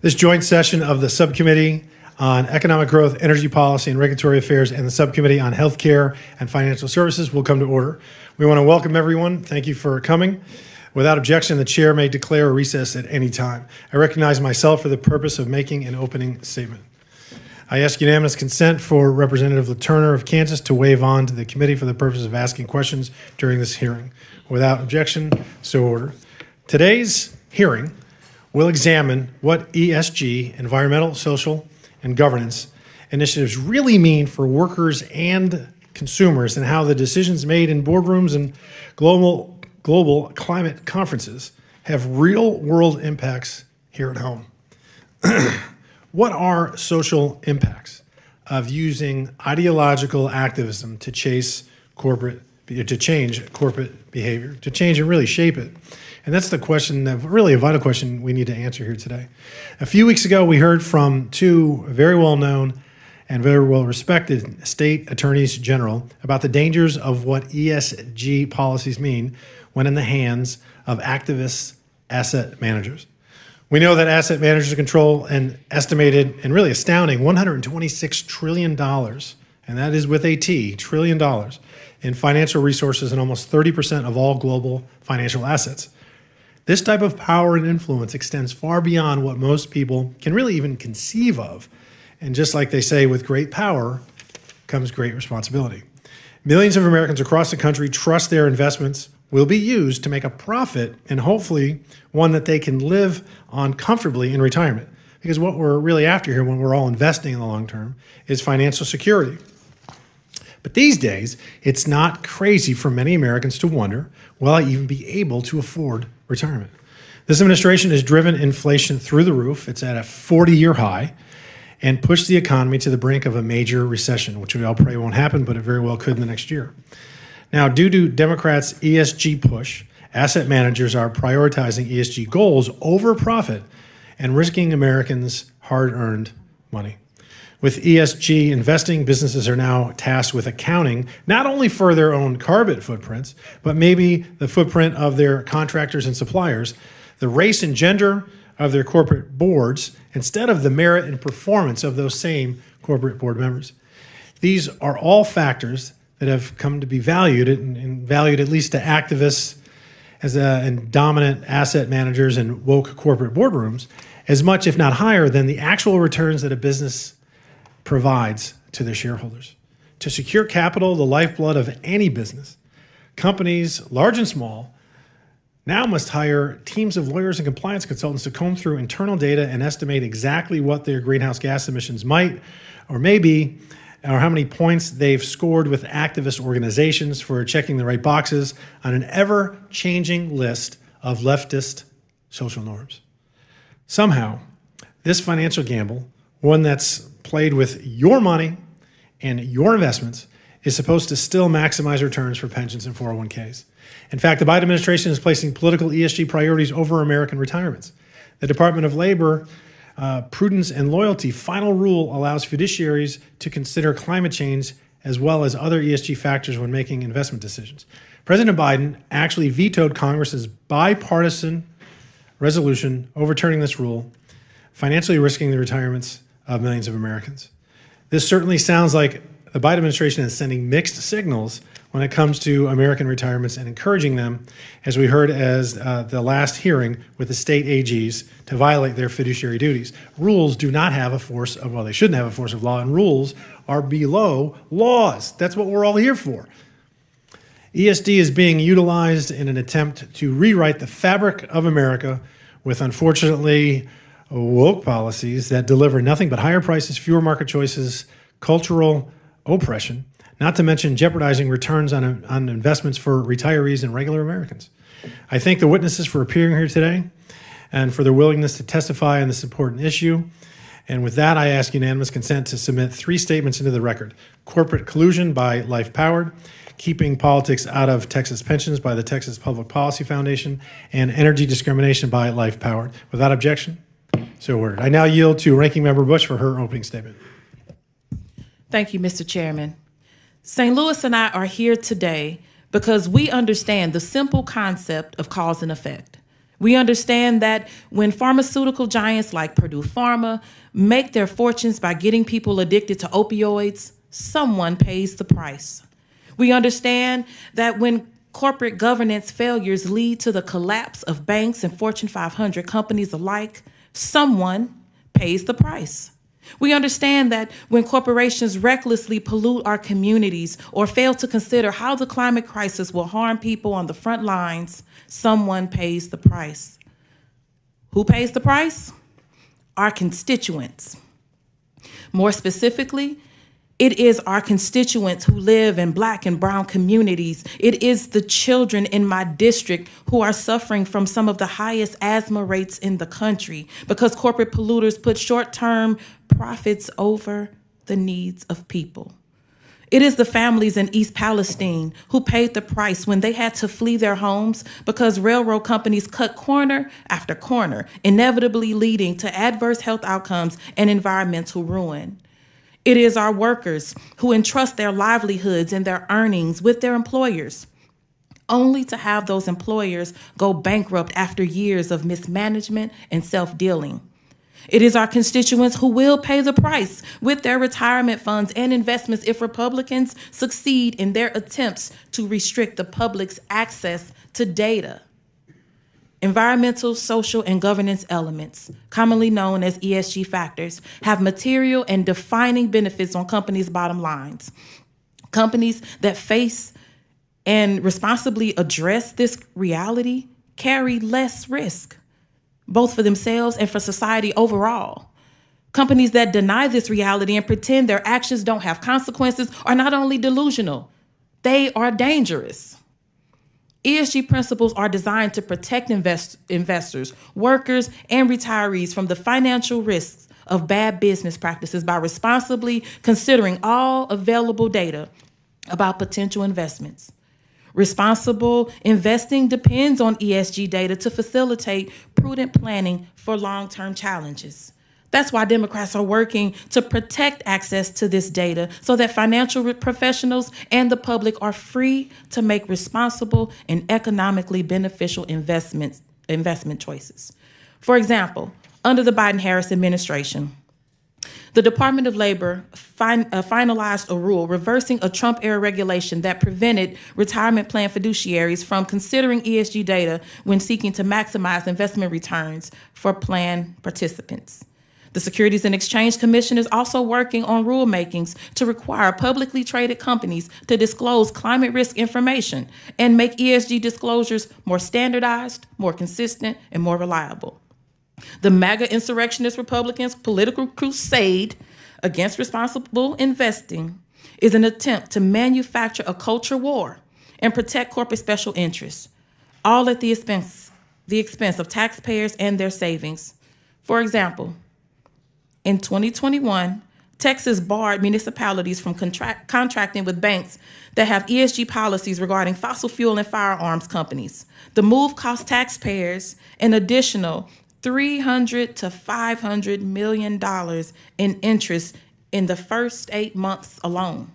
This joint session of the Subcommittee on Economic Growth, Energy Policy, and Regulatory Affairs and the Subcommittee on Healthcare and Financial Services will come to order. We want to welcome everyone. Thank you for coming. Without objection, the chair may declare a recess at any time. I recognize myself for the purpose of making an opening statement. I ask unanimous consent for Representative LaTurner of Kansas to waive on to the committee for the purpose of asking questions during this hearing. Without objection, so ordered. Today's hearing will examine what ESG, environmental, social, and governance initiatives really mean for workers and consumers, and how the decisions made in boardrooms and global climate conferences have real-world impacts here at home. What are social impacts of using ideological activism to change corporate behavior, to change and really shape it? And that's the question, really a vital question we need to answer here today. A few weeks ago, we heard from two very well-known and very well-respected state attorneys general about the dangers of what ESG policies mean when in the hands of activist asset managers. We know that asset managers control an estimated and really astounding $126 trillion, and that is with a T, trillion dollars, in financial resources and almost 30% of all global financial assets. This type of power and influence extends far beyond what most people can really even conceive of. And just like they say, with great power comes great responsibility. Millions of Americans across the country trust their investments will be used to make a profit, and hopefully one that they can live on comfortably in retirement. Because what we're really after here when we're all investing in the long term is financial security. But these days, it's not crazy for many Americans to wonder, will I even be able to afford retirement? This administration has driven inflation through the roof. It's at a 40-year high and pushed the economy to the brink of a major recession, which we all pray won't happen, but it very well could in the next year. Now, due to Democrats' ESG push, asset managers are prioritizing ESG goals over profit and risking Americans' hard-earned money. With ESG investing, businesses are now tasked with accounting not only for their own carbon footprints, but maybe the footprint of their contractors and suppliers, the race and gender of their corporate boards, instead of the merit and performance of those same corporate board members. These are all factors that have come to be valued, and valued at least to activists and dominant asset managers and woke corporate boardrooms, as much, if not higher, than the actual returns that a business provides to their shareholders. To secure capital, the lifeblood of any business, companies, large and small, now must hire teams of lawyers and compliance consultants to comb through internal data and estimate exactly what their greenhouse gas emissions might or may be, or how many points they've scored with activist organizations for checking the right boxes on an ever-changing list of leftist social norms. Somehow, this financial gamble, one that's played with your money and your investments, is supposed to still maximize returns for pensions and 401ks. In fact, the Biden administration is placing political ESG priorities over American retirements. The Department of Labor Prudence and Loyalty final rule allows fiduciaries to consider climate change as well as other ESG factors when making investment decisions. President Biden actually vetoed Congress's bipartisan resolution overturning this rule, financially risking the retirements of millions of Americans. This certainly sounds like the Biden administration is sending mixed signals when it comes to American retirements and encouraging them, as we heard as the last hearing with the state AGs, to violate their fiduciary duties. Rules do not have a force of, well, they shouldn't have a force of law, and rules are below laws. That's what we're all here for. ESG is being utilized in an attempt to rewrite the fabric of America with, unfortunately, woke policies that deliver nothing but higher prices, fewer market choices, cultural oppression, not to mention jeopardizing returns on investments for retirees and regular Americans. I thank the witnesses for appearing here today and for their willingness to testify on this important issue. And with that, I ask unanimous consent to submit 3 statements into the record. Corporate collusion by Life Powered, keeping politics out of Texas pensions by the Texas Public Policy Foundation, and energy discrimination by Life Powered. Without objection, so ordered. I now yield to Ranking Member Bush for her opening statement. Thank you, Mr. Chairman. St. Louis and I are here today because we understand the simple concept of cause and effect. We understand that when pharmaceutical giants like Purdue Pharma make their fortunes by getting people addicted to opioids, someone pays the price. We understand that when corporate governance failures lead to the collapse of banks and Fortune 500 companies alike, someone pays the price. We understand that when corporations recklessly pollute our communities or fail to consider how the climate crisis will harm people on the front lines, someone pays the price. Who pays the price? Our constituents. More specifically, it is our constituents who live in Black and brown communities. It is the children in my district who are suffering from some of the highest asthma rates in the country because corporate polluters put short-term profits over the needs of people. It is the families in East Palestine who paid the price when they had to flee their homes because railroad companies cut corner after corner, inevitably leading to adverse health outcomes and environmental ruin. It is our workers who entrust their livelihoods and their earnings with their employers, only to have those employers go bankrupt after years of mismanagement and self-dealing. It is our constituents who will pay the price with their retirement funds and investments if Republicans succeed in their attempts to restrict the public's access to data. Environmental, social, and governance elements, commonly known as ESG factors, have material and defining benefits on companies' bottom lines. Companies that face and responsibly address this reality carry less risk, both for themselves and for society overall. Companies that deny this reality and pretend their actions don't have consequences are not only delusional, they are dangerous. ESG principles are designed to protect investors, workers, and retirees from the financial risks of bad business practices by responsibly considering all available data about potential investments. Responsible investing depends on ESG data to facilitate prudent planning for long-term challenges. That's why Democrats are working to protect access to this data so that financial professionals and the public are free to make responsible and economically beneficial investment choices. For example, under the Biden-Harris administration, the Department of Labor finalized a rule reversing a Trump-era regulation that prevented retirement plan fiduciaries from considering ESG data when seeking to maximize investment returns for plan participants. The Securities and Exchange Commission is also working on rulemakings to require publicly traded companies to disclose climate risk information and make ESG disclosures more standardized, more consistent, and more reliable. The MAGA insurrectionist Republicans' political crusade against responsible investing is an attempt to manufacture a culture war and protect corporate special interests, all at the expense of taxpayers and their savings. For example, in 2021, Texas barred municipalities from contracting with banks that have ESG policies regarding fossil fuel and firearms companies. The move cost taxpayers an additional $300 to $500 million in interest in the first 8 months alone.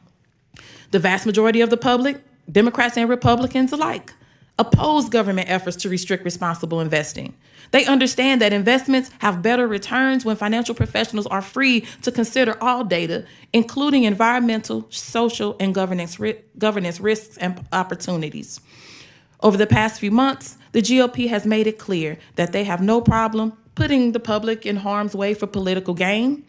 The vast majority of the public, Democrats and Republicans alike, oppose government efforts to restrict responsible investing. They understand that investments have better returns when financial professionals are free to consider all data, including environmental, social, and governance risks and opportunities. Over the past few months, the GOP has made it clear that they have no problem putting the public in harm's way for political gain.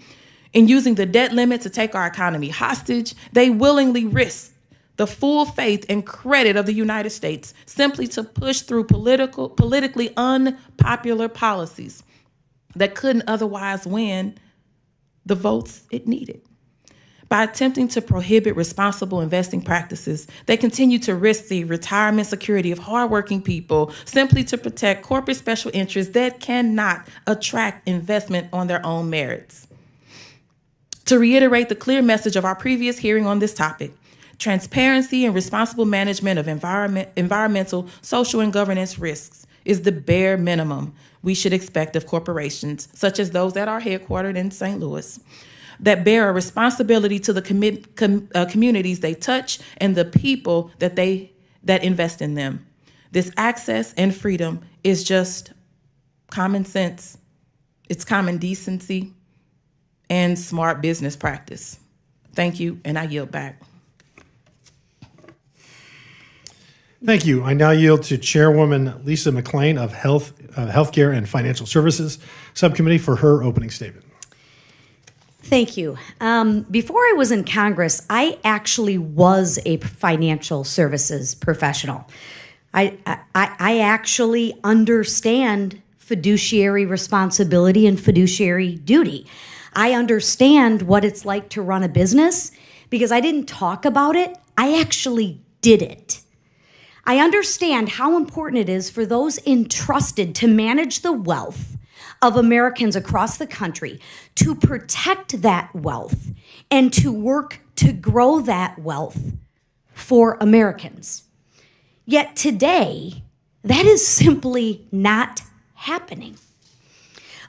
In using the debt limit to take our economy hostage, they willingly risk the full faith and credit of the United States simply to push through politically unpopular policies that couldn't otherwise win the votes it needed. By attempting to prohibit responsible investing practices, they continue to risk the retirement security of hardworking people simply to protect corporate special interests that cannot attract investment on their own merits. To reiterate the clear message of our previous hearing on this topic, transparency and responsible management of environmental, social, and governance risks is the bare minimum we should expect of corporations, such as those that are headquartered in St. Louis, that bear a responsibility to the communities they touch and the people that invest in them. This access and freedom is just common sense, it's common decency, and smart business practice. Thank you, and I yield back. Thank you. I now yield to Chairwoman Lisa McLean of Healthcare and Financial Services Subcommittee for her opening statement. Thank you. Before I was in Congress, I actually was a financial services professional. I actually understand fiduciary responsibility and fiduciary duty. I understand what it's like to run a business because I didn't talk about it. I actually did it. I understand how important it is for those entrusted to manage the wealth of Americans across the country to protect that wealth and to work to grow that wealth for Americans. Yet today, that is simply not happening.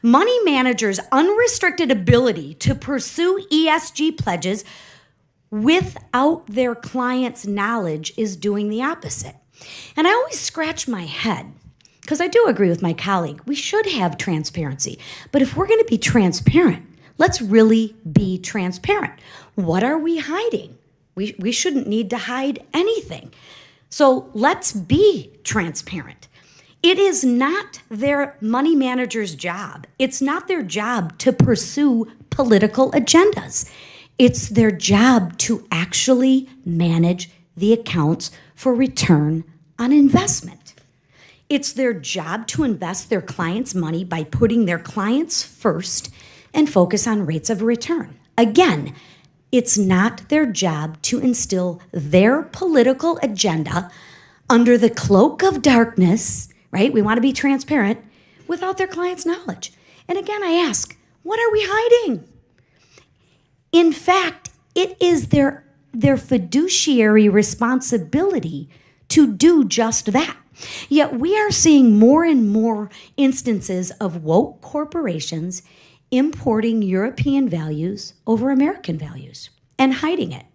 Money managers' unrestricted ability to pursue ESG pledges without their clients' knowledge is doing the opposite. And I always scratch my head because I do agree with my colleague. We should have transparency. But if we're going to be transparent, let's really be transparent. What are we hiding? We shouldn't need to hide anything. So let's be transparent. It is not their money manager's job. It's not their job to pursue political agendas. It's their job to actually manage the accounts for return on investment. It's their job to invest their clients' money by putting their clients first and focus on rates of return. Again, it's not their job to instill their political agenda under the cloak of darkness, right? We want to be transparent without their clients' knowledge. And again, I ask, what are we hiding? In fact, it is their fiduciary responsibility to do just that. Yet we are seeing more and more instances of woke corporations importing European values over American values and hiding it.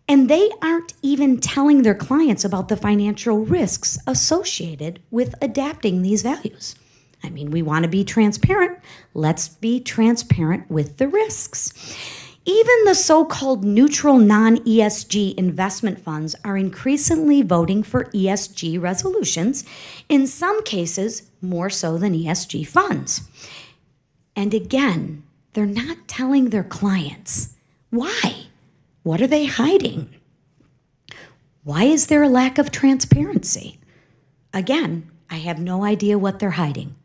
And they aren't even telling their clients about the financial risks associated with adapting these values. I mean, we want to be transparent. Let's be transparent with the risks. Even the so-called neutral non-ESG investment funds are increasingly voting for ESG resolutions, in some cases more so than ESG funds. And again, they're not telling their clients. Why? What are they hiding? Why is there a lack of transparency? Again, I have no idea what they're hiding.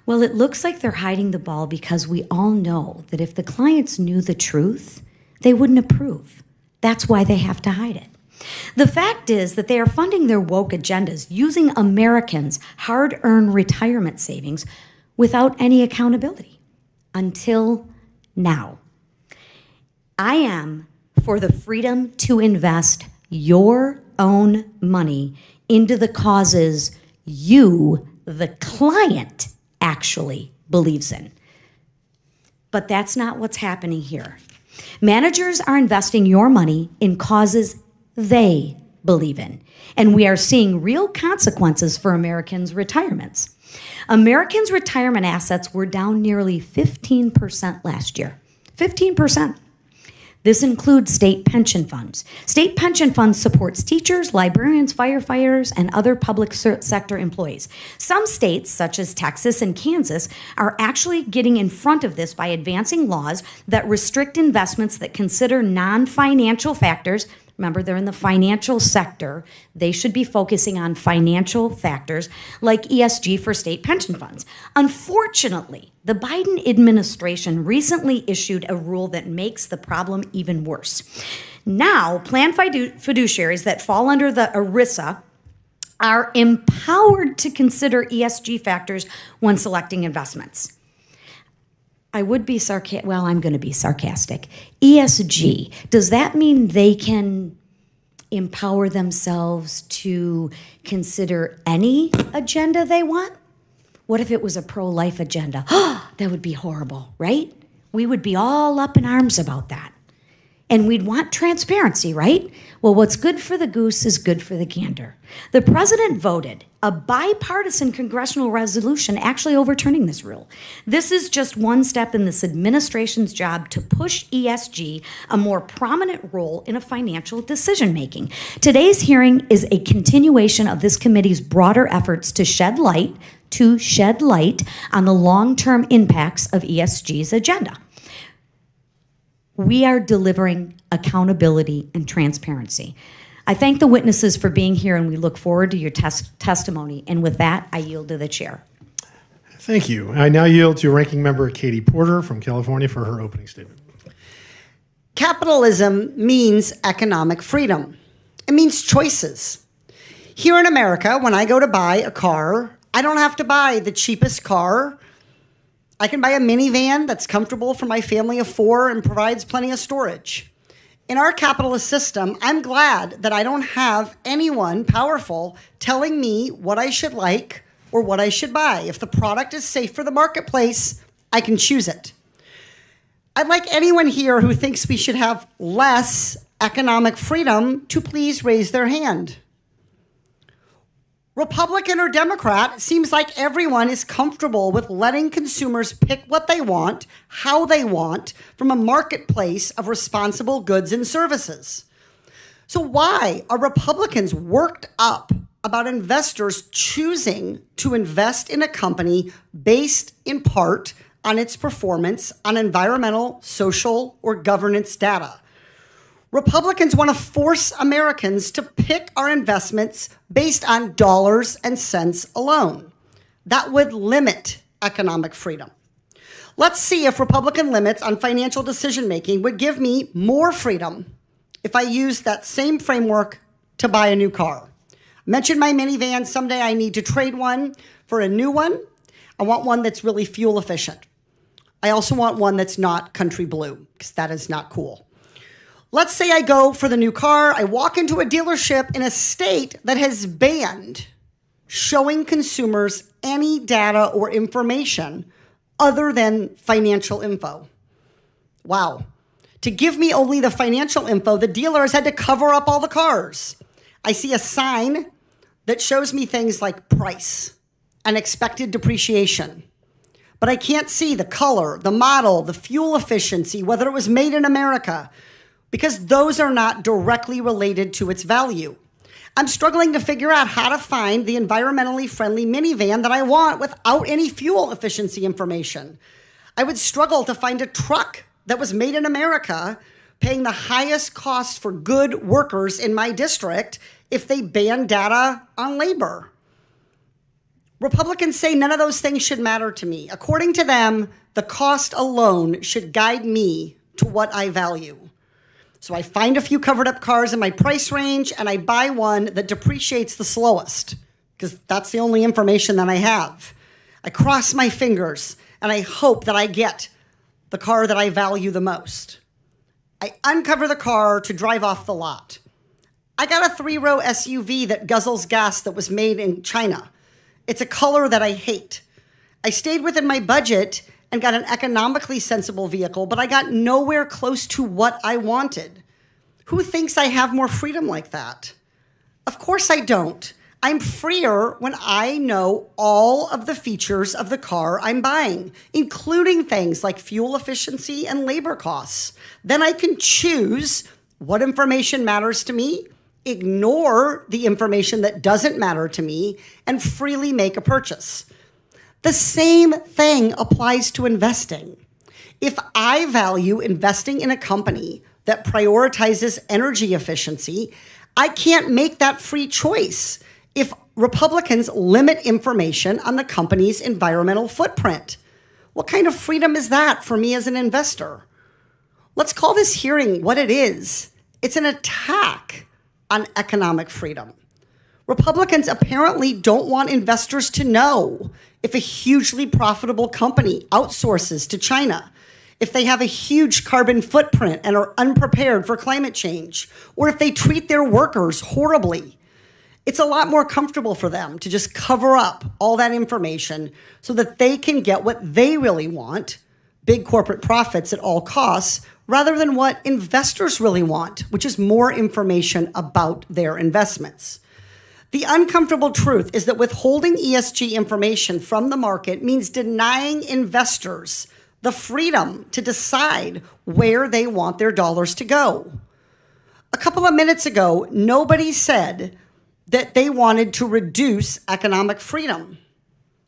Well, it looks like they're hiding the ball because we all know that if the clients knew the truth, they wouldn't approve. That's why they have to hide it. The fact is that they are funding their woke agendas using Americans' hard-earned retirement savings without any accountability. Until now. I am for the freedom to invest your own money into the causes you, the client, actually believes in. But that's not what's happening here. Managers are investing your money in causes they believe in, and we are seeing real consequences for Americans' retirements. Americans' retirement assets were down nearly 15% last year. 15%. This includes state pension funds. State pension funds supports teachers, librarians, firefighters, and other public sector employees. Some states, such as Texas and Kansas, are actually getting in front of this by advancing laws that restrict investments that consider non-financial factors. Remember, they're in the financial sector. They should be focusing on financial factors like ESG for state pension funds. Unfortunately, the Biden administration recently issued a rule that makes the problem even worse. Now, plan fiduciaries that fall under the ERISA are empowered to consider ESG factors when selecting investments. I would be sarcastic. Well, I'm going to be sarcastic. ESG, does that mean they can empower themselves to consider any agenda they want? What if it was a pro-life agenda? That would be horrible, right? We would be all up in arms about that. And we'd want transparency, right? Well, what's good for the goose is good for the gander. The president voted a bipartisan congressional resolution actually overturning this rule. This is just one step in this administration's job to push ESG a more prominent role in a financial decision making. Today's hearing is a continuation of this committee's broader efforts to shed light on the long-term impacts of ESG's agenda. We are delivering accountability and transparency. I thank the witnesses for being here, and we look forward to your testimony. And with that, I yield to the chair. Thank you. I now yield to Ranking Member Katie Porter from California for her opening statement. Capitalism means economic freedom. It means choices. Here in America, when I go to buy a car, I don't have to buy the cheapest car. I can buy a minivan that's comfortable for my family of 4 and provides plenty of storage. In our capitalist system, I'm glad that I don't have anyone powerful telling me what I should like or what I should buy. If the product is safe for the marketplace, I can choose it. I'd like anyone here who thinks we should have less economic freedom to please raise their hand. Republican or Democrat, it seems like everyone is comfortable with letting consumers pick what they want, how they want, from a marketplace of responsible goods and services. So why are Republicans worked up about investors choosing to invest in a company based in part on its performance on environmental, social, or governance data? Republicans want to force Americans to pick our investments based on dollars and cents alone. That would limit economic freedom. Let's see if Republican limits on financial decision-making would give me more freedom if I used that same framework to buy a new car. I mentioned my minivan. Someday I need to trade one for a new one. I want one that's really fuel efficient. I also want one that's not country blue, because that is not cool. Let's say I go for the new car. I walk into a dealership in a state that has banned showing consumers any data or information other than financial info. Wow. To give me only the financial info, the dealer has had to cover up all the cars. I see a sign that shows me things like price and expected depreciation. But I can't see the color, the model, the fuel efficiency, whether it was made in America, because those are not directly related to its value. I'm struggling to figure out how to find the environmentally friendly minivan that I want without any fuel efficiency information. I would struggle to find a truck that was made in America, paying the highest cost for good workers in my district if they ban data on labor. Republicans say none of those things should matter to me. According to them, the cost alone should guide me to what I value. So I find a few covered up cars in my price range and I buy one that depreciates the slowest, because that's the only information that I have. I cross my fingers and I hope that I get the car that I value the most. I uncover the car to drive off the lot. I got a 3-row SUV that guzzles gas that was made in China. It's a color that I hate. I stayed within my budget and got an economically sensible vehicle, but I got nowhere close to what I wanted. Who thinks I have more freedom like that? Of course I don't. I'm freer when I know all of the features of the car I'm buying, including things like fuel efficiency and labor costs. Then I can choose what information matters to me, ignore the information that doesn't matter to me, and freely make a purchase. The same thing applies to investing. If I value investing in a company that prioritizes energy efficiency, I can't make that free choice if Republicans limit information on the company's environmental footprint. What kind of freedom is that for me as an investor? Let's call this hearing what it is. It's an attack on economic freedom. Republicans apparently don't want investors to know if a hugely profitable company outsources to China, if they have a huge carbon footprint and are unprepared for climate change, or if they treat their workers horribly. It's a lot more comfortable for them to just cover up all that information so that they can get what they really want, big corporate profits at all costs, rather than what investors really want, which is more information about their investments. The uncomfortable truth is that withholding ESG information from the market means denying investors the freedom to decide where they want their dollars to go. A couple of minutes ago, nobody said that they wanted to reduce economic freedom.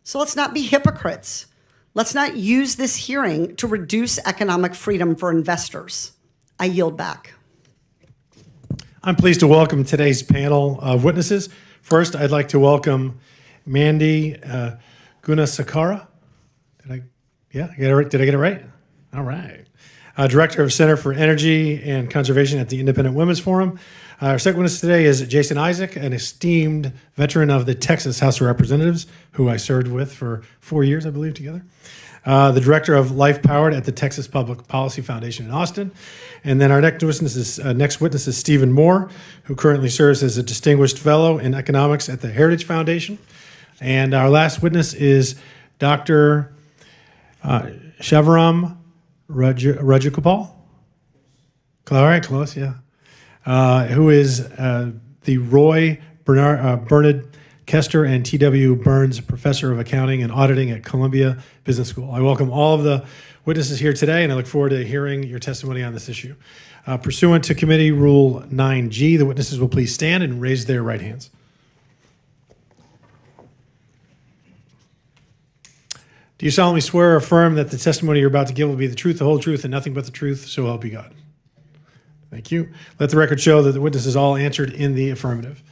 So let's not be hypocrites. Let's not use this hearing to reduce economic freedom for investors. I yield back. I'm pleased to welcome today's panel of witnesses. First, I'd like to welcome Mandy Gunasekara. Did I get it right? All right. Director of Center for Energy and Conservation at the Independent Women's Forum. Our second witness today is Jason Isaac, an esteemed veteran of the Texas House of Representatives, who I served with for 4 years, I believe, together. The Director of Life Powered at the Texas Public Policy Foundation in Austin. And then our next witness is Stephen Moore, who currently serves as a Distinguished Fellow in Economics at the Heritage Foundation. And our last witness is Dr. Shivaram Rajagopal. All right, close, yeah. Who is the Roy Bernard Kester and T.W. Burns Professor of Accounting and Auditing at Columbia Business School. I welcome all of the witnesses here today, and I look forward to hearing your testimony on this issue. Pursuant to Committee Rule 9G, the witnesses will please stand and raise their right hands. Do you solemnly swear or affirm that the testimony you're about to give will be the truth, the whole truth, and nothing but the truth, so help you God? Thank you. Let the record show that the witnesses all answered in the affirmative.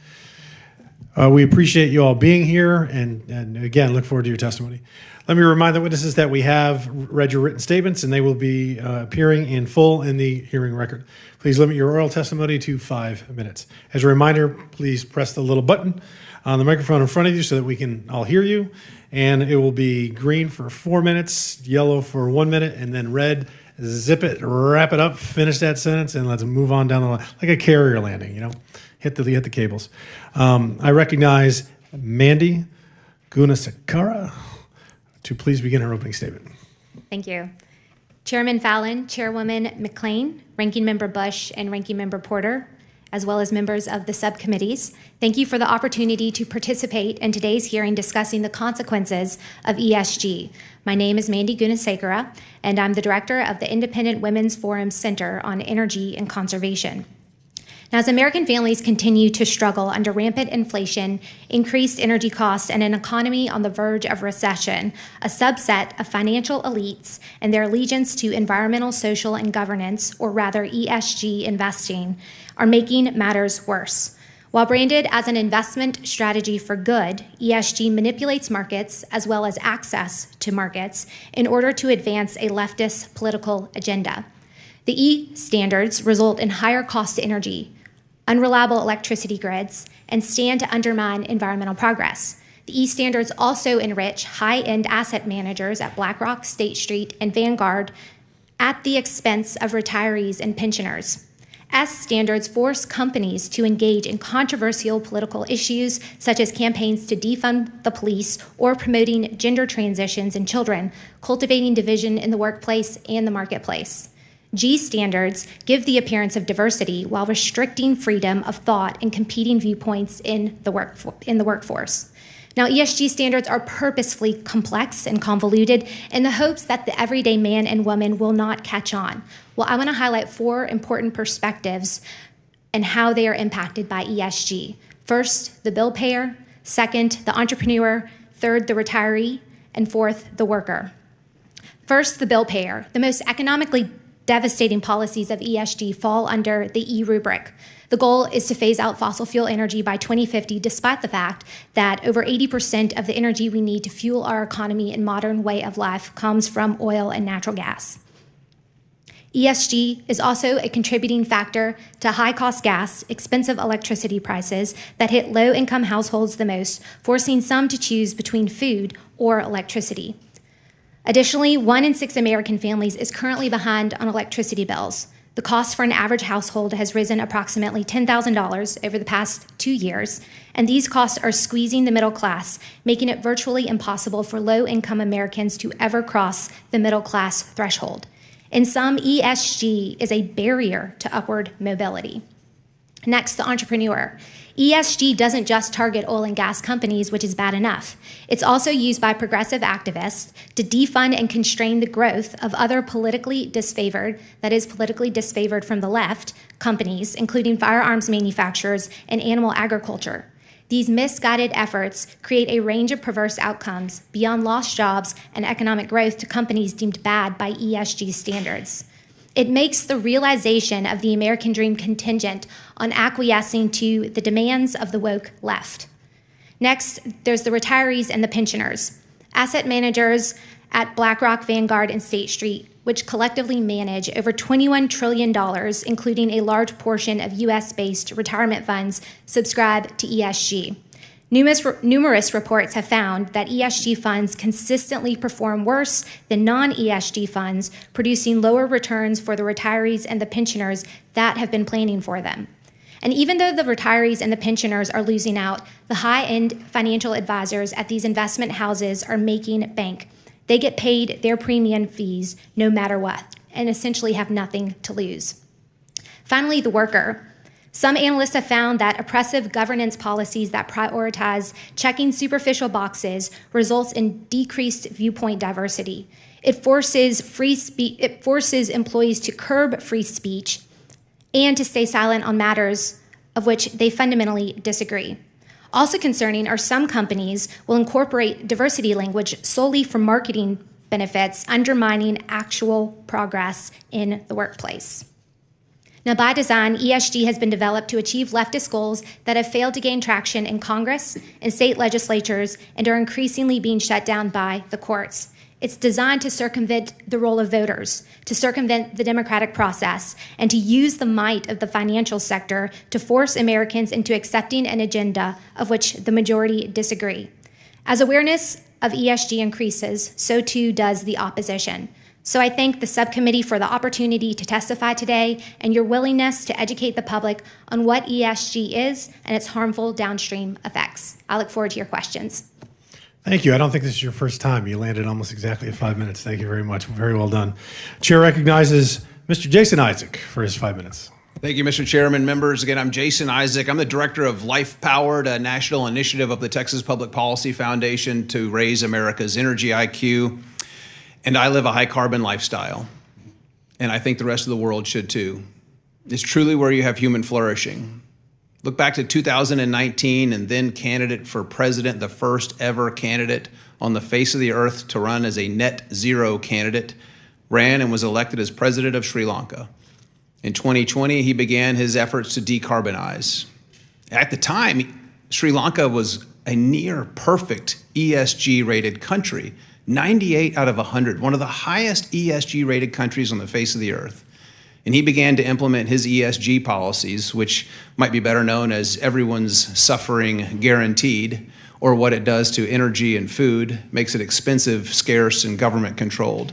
We appreciate you all being here, and again, look forward to your testimony. Let me remind the witnesses that we have read your written statements, and they will be appearing in full in the hearing record. Please limit your oral testimony to 5 minutes. As a reminder, please press the little button on the microphone in front of you so that we can all hear you, and it will be green for 4 minutes, yellow for 1 minute, and then red. Zip it, wrap it up, finish that sentence, and let's move on down the line. Like a carrier landing, hit the cables. I recognize Mandy Gunasekara to please begin her opening statement. Thank you. Chairman Fallon, Chairwoman McClain, Ranking Member Bush, and Ranking Member Porter, as well as members of the subcommittees, thank you for the opportunity to participate in today's hearing discussing the consequences of ESG. My name is Mandy Gunasekara, and I'm the director of the Independent Women's Forum Center on Energy and Conservation. Now, as American families continue to struggle under rampant inflation, increased energy costs, and an economy on the verge of recession, a subset of financial elites and their allegiance to environmental, social, and governance, or rather ESG investing, are making matters worse. While branded as an investment strategy for good, ESG manipulates markets as well as access to markets in order to advance a leftist political agenda. The E standards result in higher cost energy, unreliable electricity grids, and stand to undermine environmental progress. The E standards also enrich high-end asset managers at BlackRock, State Street, and Vanguard at the expense of retirees and pensioners. S standards force companies to engage in controversial political issues such as campaigns to defund the police or promoting gender transitions in children, cultivating division in the workplace and the marketplace. G standards give the appearance of diversity while restricting freedom of thought and competing viewpoints in the workforce. Now, ESG standards are purposefully complex and convoluted in the hopes that the everyday man and woman will not catch on. Well, I want to highlight 4 important perspectives and how they are impacted by ESG. First, the bill payer. Second, the entrepreneur. Third, the retiree. And fourth, the worker. First, the bill payer. The most economically devastating policies of ESG fall under the E rubric. The goal is to phase out fossil fuel energy by 2050, despite the fact that over 80% of the energy we need to fuel our economy and modern way of life comes from oil and natural gas. ESG is also a contributing factor to high-cost gas, expensive electricity prices that hit low-income households the most, forcing some to choose between food or electricity. Additionally, 1 in 6 American families is currently behind on electricity bills. The cost for an average household has risen approximately $10,000 over the past 2 years, and these costs are squeezing the middle class, making it virtually impossible for low-income Americans to ever cross the middle class threshold. In sum, ESG is a barrier to upward mobility. Next, the entrepreneur. ESG doesn't just target oil and gas companies, which is bad enough. It's also used by progressive activists to defund and constrain the growth of other politically disfavored, that is, politically disfavored from the left, companies, including firearms manufacturers and animal agriculture. These misguided efforts create a range of perverse outcomes beyond lost jobs and economic growth to companies deemed bad by ESG standards. It makes the realization of the American dream contingent on acquiescing to the demands of the woke left. Next, there's the retirees and the pensioners, asset managers at BlackRock, Vanguard, and State Street, which collectively manage over $21 trillion, including a large portion of US-based retirement funds subscribe to ESG. Numerous reports have found that ESG funds consistently perform worse than non-ESG funds, producing lower returns for the retirees and the pensioners that have been planning for them. And even though the retirees and the pensioners are losing out, the high-end financial advisors at these investment houses are making bank. They get paid their premium fees no matter what, and essentially have nothing to lose. Finally, the worker. Some analysts have found that oppressive governance policies that prioritize checking superficial boxes results in decreased viewpoint diversity. It forces employees to curb free speech and to stay silent on matters of which they fundamentally disagree. Also concerning are some companies will incorporate diversity language solely for marketing benefits, undermining actual progress in the workplace. Now, by design, ESG has been developed to achieve leftist goals that have failed to gain traction in Congress and state legislatures and are increasingly being shut down by the courts. It's designed to circumvent the role of voters, to circumvent the democratic process, and to use the might of the financial sector to force Americans into accepting an agenda of which the majority disagree. As awareness of ESG increases, so too does the opposition. So I thank the subcommittee for the opportunity to testify today and your willingness to educate the public on what ESG is and its harmful downstream effects. I look forward to your questions. Thank you. I don't think this is your first time. You landed almost exactly at 5 minutes. Thank you very much. Very well done. Chair recognizes Mr. Jason Isaac for his 5 minutes. Thank you, Mr. Chairman. Members, again, I'm Jason Isaac. I'm the director of Life Powered, a national initiative of the Texas Public Policy Foundation to raise America's energy IQ. And I live a high carbon lifestyle. And I think the rest of the world should too. It's truly where you have human flourishing. Look back to 2019 and then candidate for president, the first ever candidate on the face of the earth to run as a net zero candidate, ran and was elected as president of Sri Lanka. In 2020, he began his efforts to decarbonize. At the time, Sri Lanka was a near perfect ESG rated country, 98 out of 100, one of the highest ESG rated countries on the face of the earth. And he began to implement his ESG policies, which might be better known as everyone's suffering guaranteed, or what it does to energy and food, makes it expensive, scarce, and government controlled.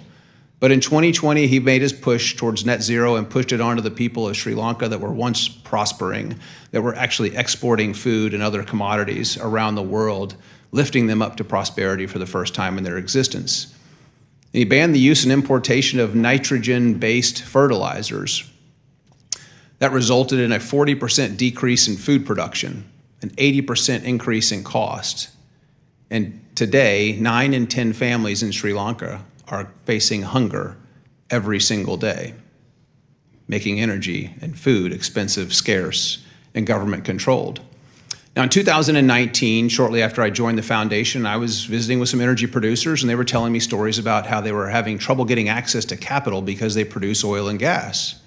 But in 2020, he made his push towards net zero and pushed it onto the people of Sri Lanka that were once prospering, that were actually exporting food and other commodities around the world, lifting them up to prosperity for the first time in their existence. And he banned the use and importation of nitrogen-based fertilizers. That resulted in a 40% decrease in food production, an 80% increase in cost. And today, 9 in 10 families in Sri Lanka are facing hunger every single day, making energy and food expensive, scarce, and government controlled. Now, in 2019, shortly after I joined the foundation, I was visiting with some energy producers, and they were telling me stories about how they were having trouble getting access to capital because they produce oil and gas.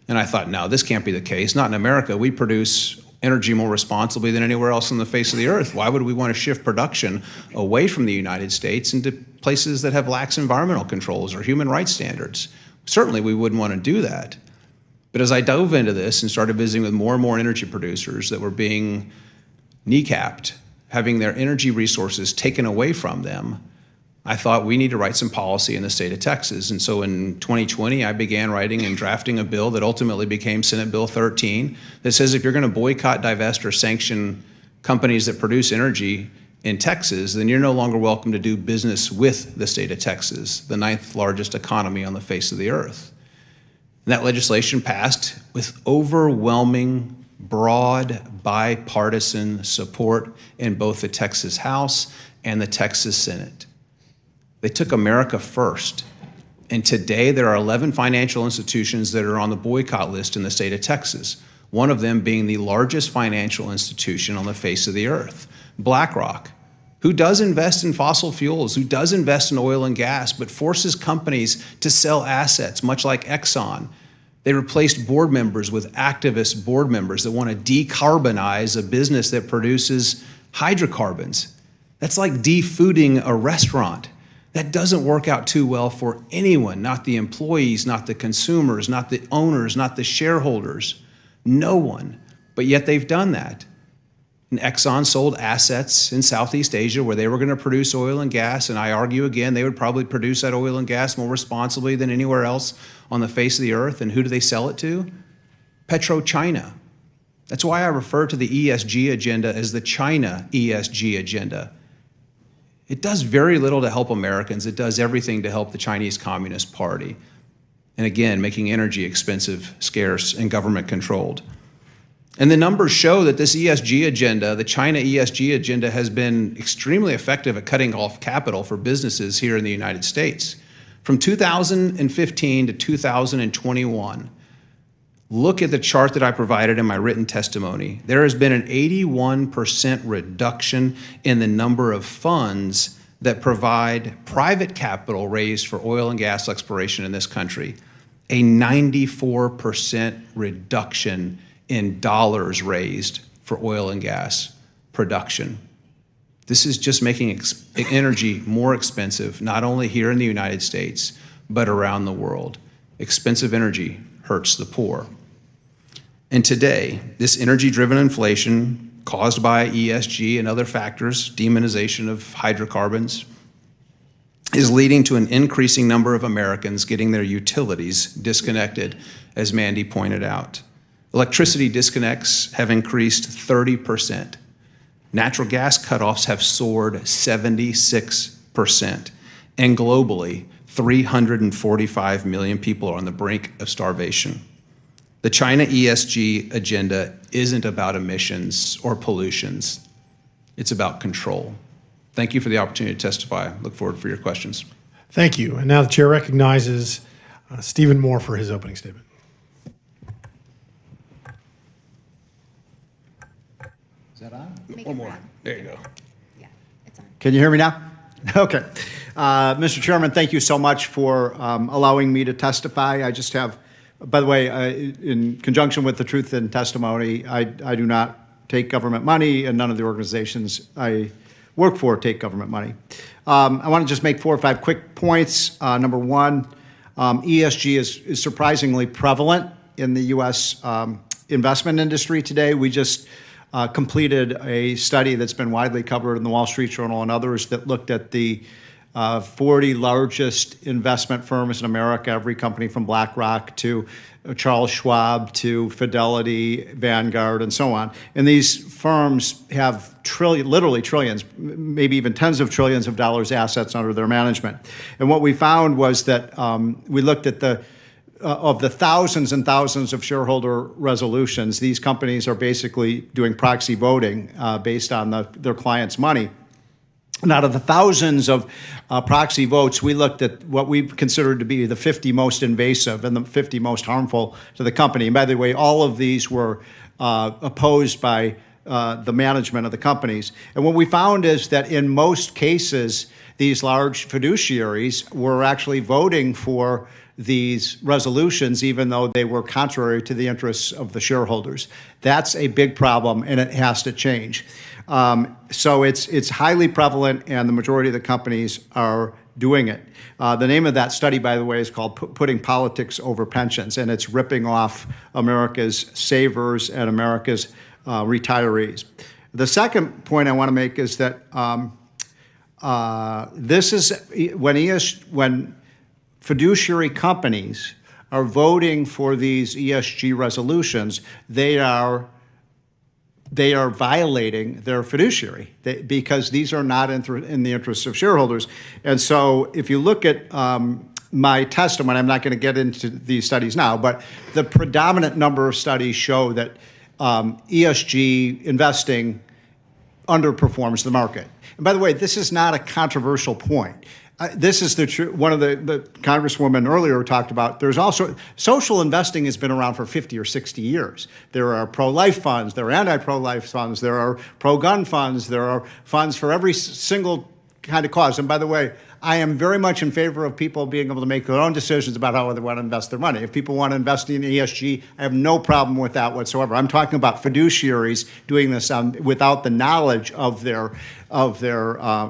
And I thought, no, this can't be the case. Not in America. We produce energy more responsibly than anywhere else on the face of the earth. Why would we want to shift production away from the United States into places that have lax environmental controls or human rights standards? Certainly, we wouldn't want to do that. But as I dove into this and started visiting with more and more energy producers that were being kneecapped, having their energy resources taken away from them, I thought we need to write some policy in the state of Texas. And so in 2020, I began writing and drafting a bill that ultimately became Senate Bill 13 that says if you're going to boycott, divest, or sanction companies that produce energy in Texas, then you're no longer welcome to do business with the state of Texas, the 9th largest economy on the face of the earth. And that legislation passed with overwhelming, broad, bipartisan support in both the Texas House and the Texas Senate. They took America first. And today there are 11 financial institutions that are on the boycott list in the state of Texas, one of them being the largest financial institution on the face of the earth, BlackRock, who does invest in fossil fuels, who does invest in oil and gas, but forces companies to sell assets, much like Exxon. They replaced board members with activist board members that want to decarbonize a business that produces hydrocarbons. That's like defooding a restaurant. That doesn't work out too well for anyone, not the employees, not the consumers, not the owners, not the shareholders, no one. But yet they've done that. And Exxon sold assets in Southeast Asia where they were going to produce oil and gas, and I argue again, they would probably produce that oil and gas more responsibly than anywhere else on the face of the earth. And who do they sell it to? PetroChina. That's why I refer to the ESG agenda as the China ESG agenda. It does very little to help Americans. It does everything to help the Chinese Communist Party. And again, making energy expensive, scarce, and government controlled. And the numbers show that this ESG agenda, the China ESG agenda, has been extremely effective at cutting off capital for businesses here in the United States. From 2015 to 2021, look at the chart that I provided in my written testimony. There has been an 81% reduction in the number of funds that provide private capital raised for oil and gas exploration in this country. A 94% reduction in dollars raised for oil and gas production. This is just making energy more expensive, not only here in the United States, but around the world. Expensive energy hurts the poor. And today, this energy-driven inflation caused by ESG and other factors, demonization of hydrocarbons, is leading to an increasing number of Americans getting their utilities disconnected, as Mandy pointed out. Electricity disconnects have increased 30%. Natural gas cutoffs have soared 76%. And globally, 345 million people are on the brink of starvation. The China ESG agenda isn't about emissions or pollutions. It's about control. Thank you for the opportunity to testify. Look forward for your questions. Thank you. And now the chair recognizes Stephen Moore for his opening statement. Is that on? Make One it more. run. There you go. Yeah, it's on. Can you hear me now? Okay. Mr. Chairman, thank you so much for allowing me to testify. I just have, by the way, in conjunction with the truth in testimony, I do not take government money, and none of the organizations I work for take government money. I want to just make 4 or 5 quick points. Number one, ESG is surprisingly prevalent in the U.S. Investment industry today. We just completed a study that's been widely covered in the Wall Street Journal and others that looked at the 40 largest investment firms in America, every company from BlackRock to Charles Schwab to Fidelity, Vanguard, and so on. And these firms have literally trillions, maybe even tens of trillions of dollars assets under their management. And what we found was that we looked at of the thousands and thousands of shareholder resolutions, these companies are basically doing proxy voting based on their clients' money. And out of the thousands of proxy votes, we looked at what we considered to be the 50 most invasive and the 50 most harmful to the company. And by the way, all of these were opposed by the management of the companies. And what we found is that in most cases, these large fiduciaries were actually voting for these resolutions, even though they were contrary to the interests of the shareholders. That's a big problem, and it has to change. So it's highly prevalent, and the majority of the companies are doing it. The name of that study, by the way, is called Putting Politics Over Pensions, and it's ripping off America's savers and America's retirees. The second point I want to make is that this is when fiduciary companies are voting for these ESG resolutions, they are violating their fiduciary because these are not in the interest of shareholders. And so if you look at my testimony, I'm not going to get into these studies now, but the predominant number of studies show that ESG investing underperforms the market. And by the way, this is not a controversial point. This is the truth. One of the Congresswoman earlier talked about, there's also, social investing has been around for 50 or 60 years. There are pro-life funds, there are anti-pro-life funds, there are pro-gun funds, there are funds for every single kind of cause. And by the way, I am very much in favor of people being able to make their own decisions about how they want to invest their money. If people want to invest in ESG, I have no problem with that whatsoever. I'm talking about fiduciaries doing this without the knowledge of their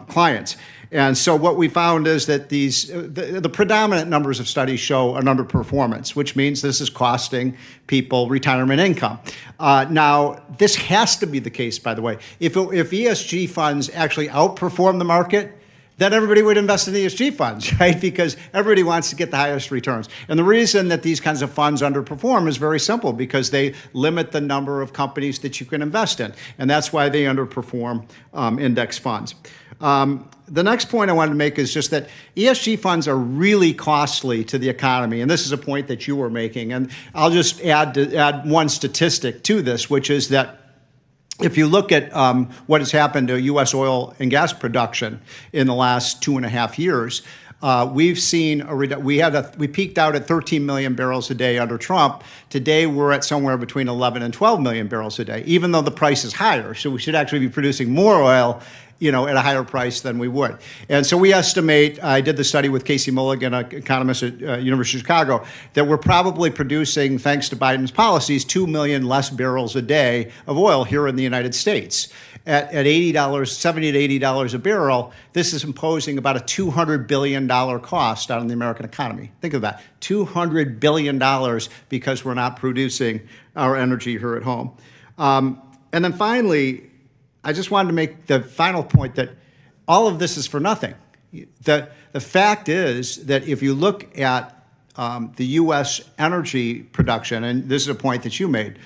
clients. And so what we found is that the predominant numbers of studies show an underperformance, which means this is costing people retirement income. Now, this has to be the case, by the way. If ESG funds actually outperform the market, then everybody would invest in ESG funds, right? Because everybody wants to get the highest returns. And the reason that these kinds of funds underperform is very simple, because they limit the number of companies that you can invest in. And that's why they underperform index funds. The next point I wanted to make is just that ESG funds are really costly to the economy, and this is a point that you were making. And I'll just add one statistic to this, which is that if you look at what has happened to U.S. oil and gas production in the last 2.5 years, we've seen we peaked out at 13 million barrels a day under Trump. Today we're at somewhere between 11 and 12 million barrels a day, even though the price is higher. So we should actually be producing more oil, at a higher price than we would. And so we estimate, I did the study with Casey Mulligan, an economist at University of Chicago, that we're probably producing, thanks to Biden's policies, 2 million less barrels a day of oil here in the United States. At $80, $70 to $80 a barrel, this is imposing about a $200 billion cost on the American economy. Think of that, $200 billion because we're not producing our energy here at home. And then finally, I just wanted to make the final point that all of this is for nothing. The fact is that if you look at the U.S. energy production, and this is a point that you made,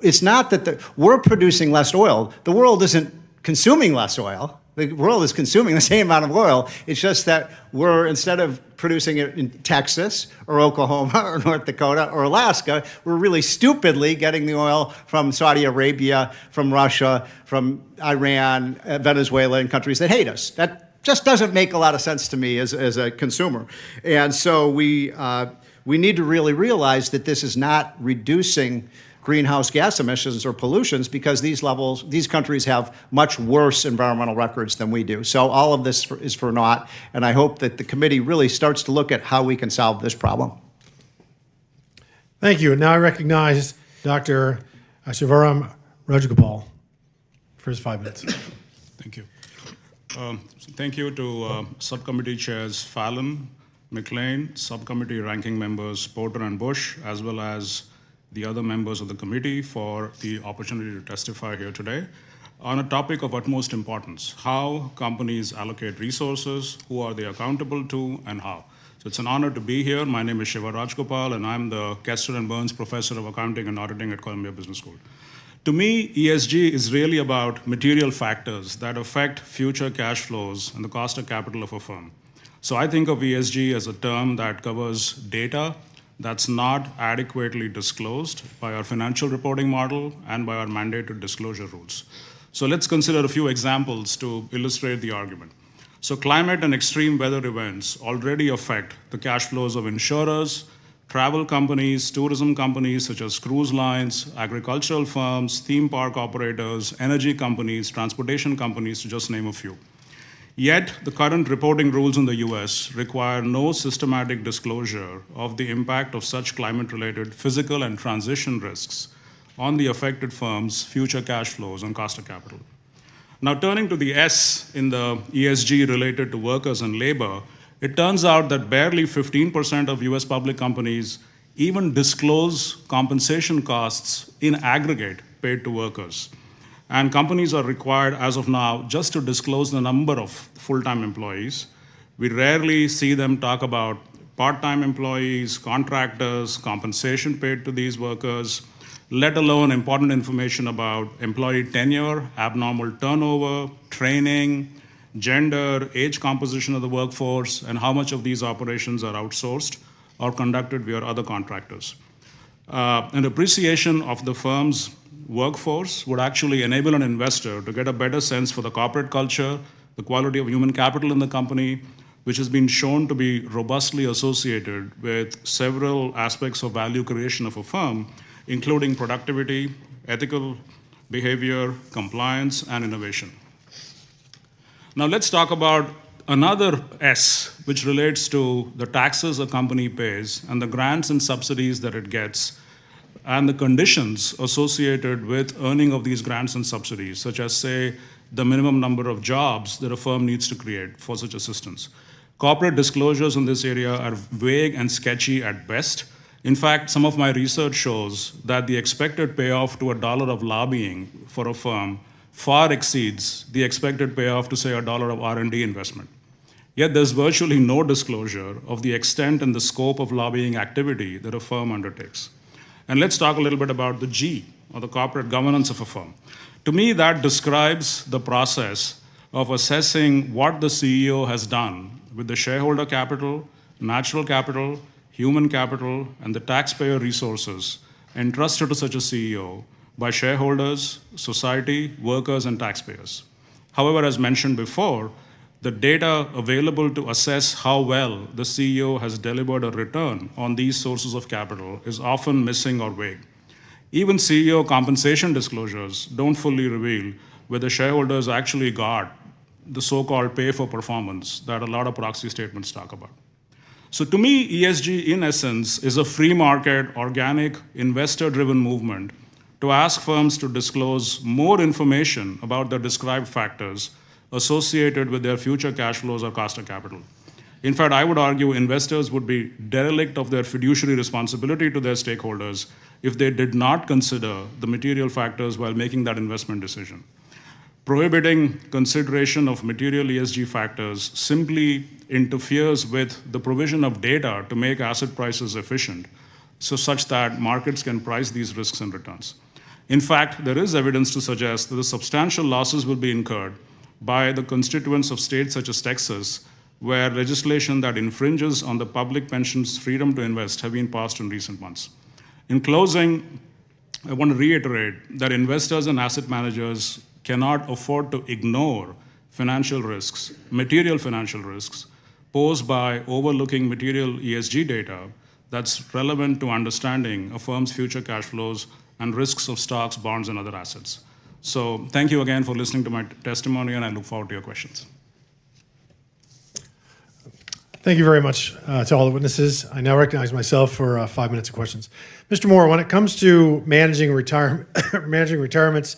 it's not that we're producing less oil. The world isn't consuming less oil. The world is consuming the same amount of oil. It's just that we're, instead of producing it in Texas or Oklahoma or North Dakota or Alaska, we're really stupidly getting the oil from Saudi Arabia, from Russia, from Iran, Venezuela, and countries that hate us. That just doesn't make a lot of sense to me as a consumer. And so we need to really realize that this is not reducing greenhouse gas emissions or pollutions, because these countries have much worse environmental records than we do. So all of this is for naught, and I hope that the committee really starts to look at how we can solve this problem. Thank you. And now I recognize Dr. Shivaram Rajagopal for his 5 minutes. Thank you. Thank you to subcommittee chairs Fallon, McLean, subcommittee ranking members Porter and Bush, as well as the other members of the committee for the opportunity to testify here today on a topic of utmost importance: how companies allocate resources, who are they accountable to, and how. So it's an honor to be here. My name is Shiva Rajgopal, and I'm the Kester and Burns Professor of Accounting and Auditing at Columbia Business School. To me, ESG is really about material factors that affect future cash flows and the cost of capital of a firm. So I think of ESG as a term that covers data that's not adequately disclosed by our financial reporting model and by our mandated disclosure rules. So let's consider a few examples to illustrate the argument. So climate and extreme weather events already affect the cash flows of insurers, travel companies, tourism companies such as cruise lines, agricultural firms, theme park operators, energy companies, transportation companies, to just name a few. Yet, the current reporting rules in the US require no systematic disclosure of the impact of such climate-related physical and transition risks on the affected firm's future cash flows and cost of capital. Now, turning to the S in the ESG related to workers and labor, it turns out that barely 15% of US public companies even disclose compensation costs in aggregate paid to workers. And companies are required, as of now, just to disclose the number of full-time employees. We rarely see them talk about part-time employees, contractors, compensation paid to these workers, let alone important information about employee tenure, abnormal turnover, training, gender, age composition of the workforce, and how much of these operations are outsourced or conducted via other contractors. An appreciation of the firm's workforce would actually enable an investor to get a better sense for the corporate culture, the quality of human capital in the company, which has been shown to be robustly associated with several aspects of value creation of a firm, including productivity, ethical behavior, compliance, and innovation. Now let's talk about another S, which relates to the taxes a company pays and the grants and subsidies that it gets, and the conditions associated with earning of these grants and subsidies, such as, say, the minimum number of jobs that a firm needs to create for such assistance. Corporate disclosures in this area are vague and sketchy at best. In fact, some of my research shows that the expected payoff to $1 of lobbying for a firm far exceeds the expected payoff to, say, $1 of R&D investment. Yet there's virtually no disclosure of the extent and the scope of lobbying activity that a firm undertakes. And let's talk a little bit about the G, or the corporate governance of a firm. To me, that describes the process of assessing what the CEO has done with the shareholder capital, natural capital, human capital, and the taxpayer resources entrusted to such a CEO by shareholders, society, workers, and taxpayers. However, as mentioned before, the data available to assess how well the CEO has delivered a return on these sources of capital is often missing or vague. Even CEO compensation disclosures don't fully reveal whether shareholders actually got the so-called pay for performance that a lot of proxy statements talk about. So to me, ESG, in essence, is a free market, organic, investor-driven movement to ask firms to disclose more information about the described factors associated with their future cash flows or cost of capital. In fact, I would argue investors would be derelict of their fiduciary responsibility to their stakeholders if they did not consider the material factors while making that investment decision. Prohibiting consideration of material ESG factors simply interferes with the provision of data to make asset prices efficient, so such that markets can price these risks and returns. In fact, there is evidence to suggest that the substantial losses will be incurred by the constituents of states such as Texas, where legislation that infringes on the public pension's freedom to invest have been passed in recent months. In closing, I want to reiterate that investors and asset managers cannot afford to ignore financial risks, material financial risks, posed by overlooking material ESG data that's relevant to understanding a firm's future cash flows and risks of stocks, bonds, and other assets. So thank you again for listening to my testimony, and I look forward to your questions. Thank you very much to all the witnesses. I now recognize myself for 5 minutes of questions. Mr. Moore, when it comes to managing retirements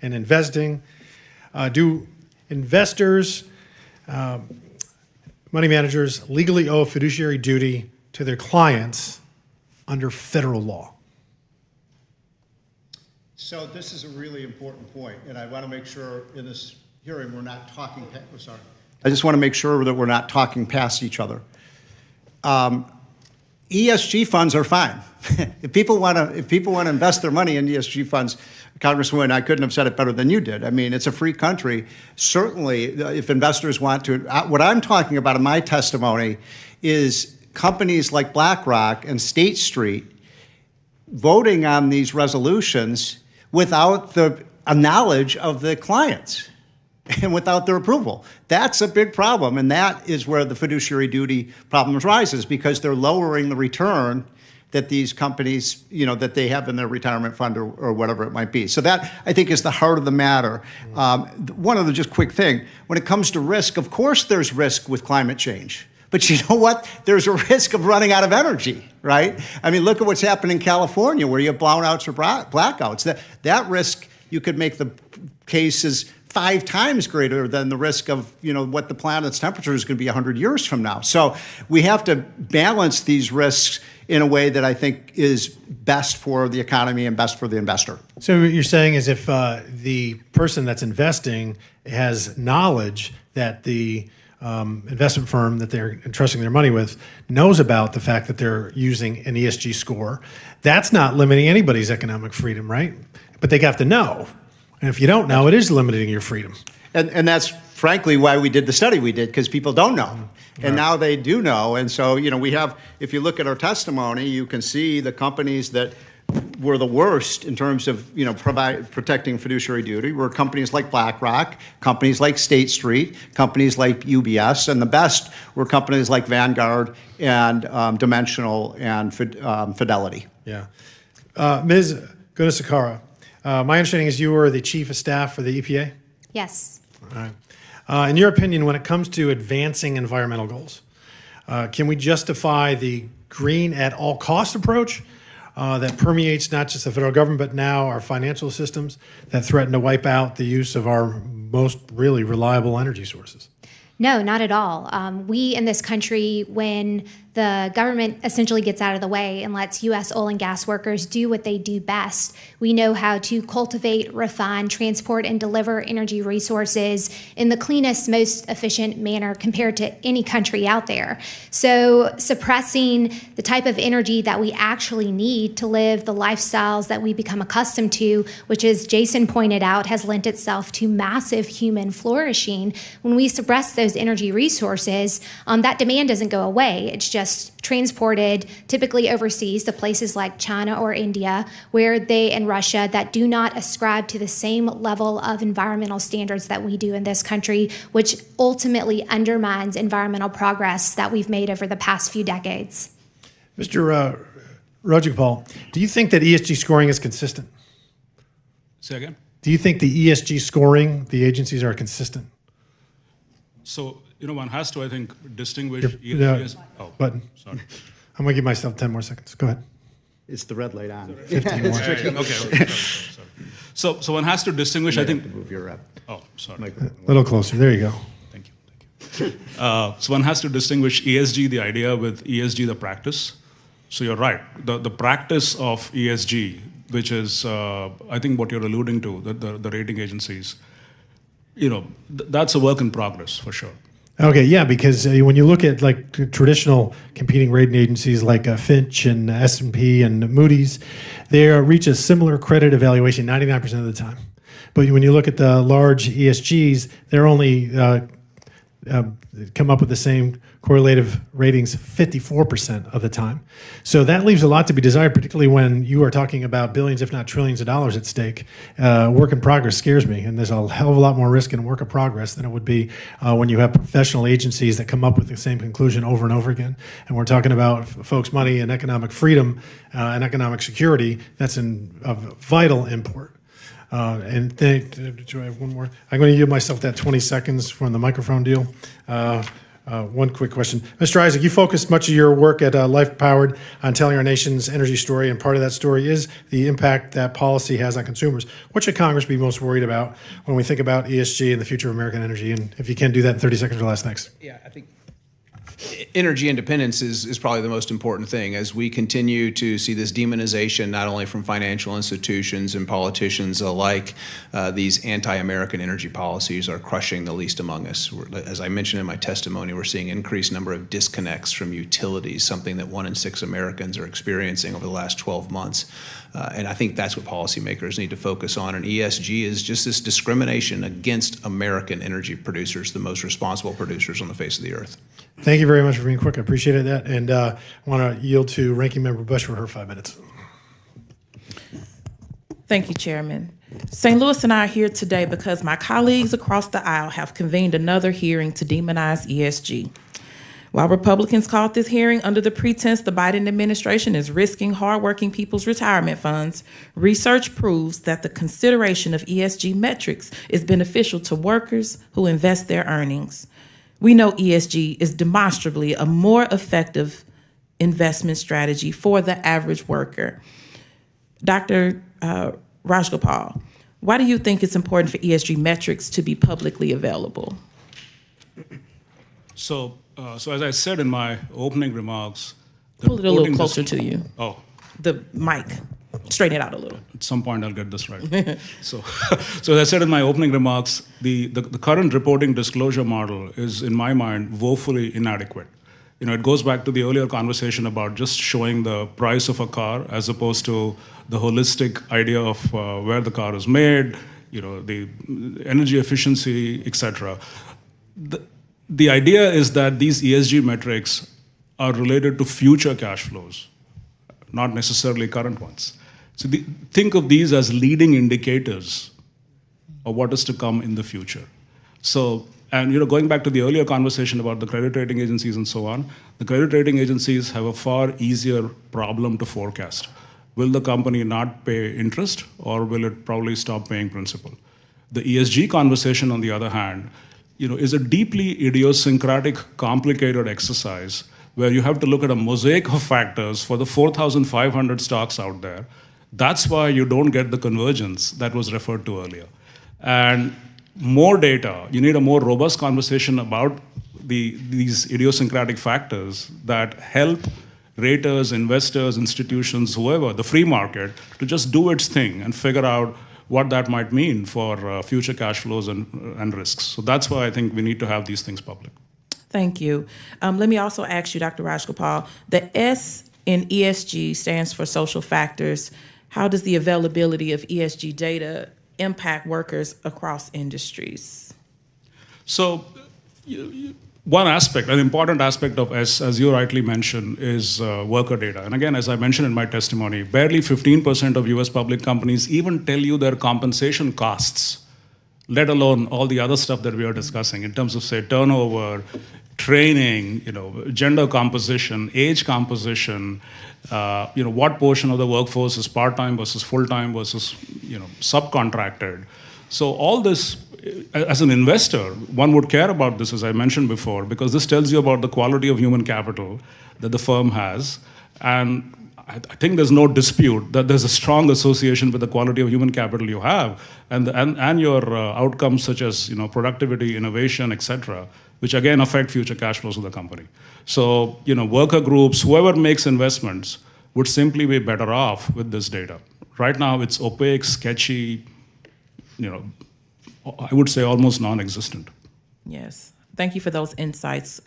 and investing, do investors, money managers legally owe a fiduciary duty to their clients under federal law? So this is a really important point, and I want to make sure in this hearing we're not talking. I just want to make sure that we're not talking past each other. ESG funds are fine. If people want to invest their money in ESG funds, Congresswoman, I couldn't have said it better than you did. I mean, it's a free country. Certainly, if investors want to, what I'm talking about in my testimony is companies like BlackRock and State Street voting on these resolutions without the knowledge of the clients and without their approval. That's a big problem, and that is where the fiduciary duty problem arises, because they're lowering the return that these companies, that they have in their retirement fund or whatever it might be. So that, I think, is the heart of the matter. One other just quick thing. When it comes to risk, of course there's risk with climate change. But you know what? There's a risk of running out of energy, right? I mean, look at what's happened in California where you have brownouts or blackouts. That risk, you could make the case is 5 times greater than the risk of, what the planet's temperature is going to be 100 years from now. So we have to balance these risks in a way that I think is best for the economy and best for the investor. So what you're saying is if the person that's investing has knowledge that the investment firm that they're entrusting their money with knows about the fact that they're using an ESG score, that's not limiting anybody's economic freedom, right? But they have to know. And if you don't know, it is limiting your freedom. And that's frankly why we did the study we did, because people don't know. And now they do know. And so, we have, if you look at our testimony, you can see the companies that were the worst in terms of, protecting fiduciary duty were companies like BlackRock, companies like State Street, companies like UBS, and the best were companies like Vanguard and Dimensional and Fidelity. Yeah. Ms. Gunasekara, my understanding is you were the chief of staff for the EPA? Yes. All right. In your opinion, when it comes to advancing environmental goals, can we justify the green at all cost approach that permeates not just the federal government, but now our financial systems that threaten to wipe out the use of our most really reliable energy sources? No, not at all. We in this country, when the government essentially gets out of the way and lets U.S. oil and gas workers do what they do best, we know how to cultivate, refine, transport, and deliver energy resources in the cleanest, most efficient manner compared to any country out there. So suppressing the type of energy that we actually need to live the lifestyles that we become accustomed to, which, as Jason pointed out, has lent itself to massive human flourishing. When we suppress those energy resources, that demand doesn't go away. It's just transported typically overseas to places like China or India, and Russia, that do not ascribe to the same level of environmental standards that we do in this country, which ultimately undermines environmental progress that we've made over the past few decades. Mr. Rajagopal, do you think that ESG scoring is consistent? Say again? Do you think the ESG scoring, the agencies are consistent? So, one has to, I think, distinguish Button. Sorry. I'm going to give myself 10 more seconds. Go ahead. It's the red light on. 15 more. Okay. Sorry. So one has to distinguish, I think. Move your rep. Oh, sorry. A little closer. There you go. Thank you. So one has to distinguish ESG, the idea, with ESG, the practice. So you're right. The practice of ESG, which is, I think, what you're alluding to, the rating agencies, that's a work in progress for sure. Okay, yeah, because when you look at like traditional competing rating agencies like Fitch and S&P and Moody's, they reach a similar credit evaluation 99% of the time. But when you look at the large ESGs, they're only come up with the same correlative ratings 54% of the time. So that leaves a lot to be desired, particularly when you are talking about billions, if not trillions of dollars at stake. Work in progress scares me, and there's a hell of a lot more risk in work in progress than it would be when you have professional agencies that come up with the same conclusion over and over again. And we're talking about folks' money and economic freedom and economic security. That's of vital import. Do I have one more? I'm going to yield myself that 20 seconds from the microphone deal. One quick question. Mr. Isaac, you focused much of your work at Life Powered on telling our nation's energy story, and part of that story is the impact that policy has on consumers. What should Congress be most worried about when we think about ESG and the future of American energy? And if you can do that in 30 seconds or less, thanks. Yeah, I think energy independence is probably the most important thing as we continue to see this demonization, not only from financial institutions and politicians alike. These anti-American energy policies are crushing the least among us. As I mentioned in my testimony, we're seeing an increased number of disconnects from utilities, something that 1 in 6 Americans are experiencing over the last 12 months. And I think that's what policymakers need to focus on. And ESG is just this discrimination against American energy producers, the most responsible producers on the face of the earth. Thank you very much for being quick. I appreciate that. And I want to yield to Ranking Member Bush for her 5 minutes. Thank you, Chairman. St. Louis and I are here today because my colleagues across the aisle have convened another hearing to demonize ESG. While Republicans called this hearing under the pretense the Biden administration is risking hardworking people's retirement funds, research proves that the consideration of ESG metrics is beneficial to workers who invest their earnings. We know ESG is demonstrably a more effective investment strategy for the average worker. Dr. Rajagopal, why do you think it's important for ESG metrics to be publicly available? So as I said in my opening remarks, Pull it a little reporting closer to you. Oh, The mic. Straighten it out a little. at some point I'll get this right. So, so as I said in my opening remarks, the current reporting disclosure model is, in my mind, woefully inadequate. It goes back to the earlier conversation about just showing the price of a car as opposed to the holistic idea of where the car is made, the energy efficiency, etc. The idea is that these ESG metrics are related to future cash flows, not necessarily current ones. So think of these as leading indicators of what is to come in the future. So, and going back to the earlier conversation about the credit rating agencies and so on, the credit rating agencies have a far easier problem to forecast. Will the company not pay interest, or will it probably stop paying principal? The ESG conversation, on the other hand, is a deeply idiosyncratic, complicated exercise where you have to look at a mosaic of factors for the 4,500 stocks out there. That's why you don't get the convergence that was referred to earlier. And more data, you need a more robust conversation about these idiosyncratic factors that help raters, investors, institutions, whoever, the free market, to just do its thing and figure out what that might mean for future cash flows and risks. So that's why I think we need to have these things public. Thank you. Let me also ask you, Dr. Rajgopal, the S in ESG stands for social factors. How does the availability of ESG data impact workers across industries? So one aspect, an important aspect of S, as you rightly mentioned, is worker data. And again, as I mentioned in my testimony, barely 15% of US public companies even tell you their compensation costs, let alone all the other stuff that we are discussing in terms of, say, turnover, training, gender composition, age composition, what portion of the workforce is part-time versus full-time versus, subcontracted. So all this, as an investor, one would care about this, as I mentioned before, because this tells you about the quality of human capital that the firm has. And I think there's no dispute that there's a strong association with the quality of human capital you have and your outcomes such as productivity, innovation, etc., which again affect future cash flows of the company. So worker groups, whoever makes investments, would simply be better off with this data. Right now, it's opaque, sketchy, I would say almost non-existent. Yes. Thank you for those insights.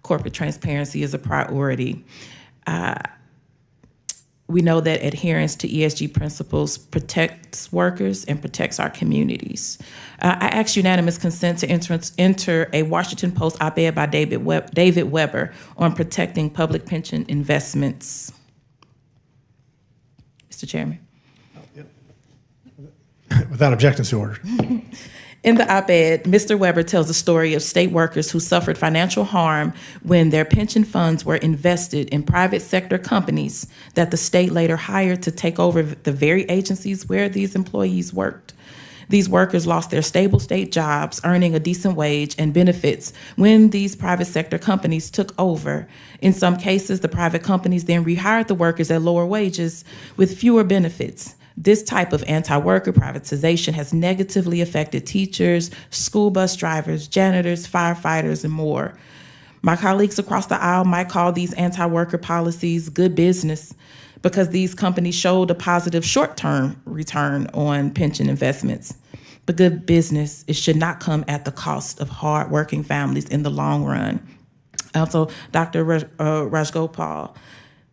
Corporate transparency is a priority. We know that adherence to ESG principles protects workers and protects our communities. I ask unanimous consent to enter a Washington Post op-ed by David Weber on protecting public pension investments. Mr. Chairman. Without objection to order. In the op-ed, Mr. Weber tells the story of state workers who suffered financial harm when their pension funds were invested in private sector companies that the state later hired to take over the very agencies where these employees worked. These workers lost their stable state jobs, earning a decent wage and benefits when these private sector companies took over. In some cases, the private companies then rehired the workers at lower wages with fewer benefits. This type of anti-worker privatization has negatively affected teachers, school bus drivers, janitors, firefighters, and more. My colleagues across the aisle might call these anti-worker policies good business because these companies showed a positive short-term return on pension investments. But good business, it should not come at the cost of hard-working families in the long run. Also, Dr. Rajgopal,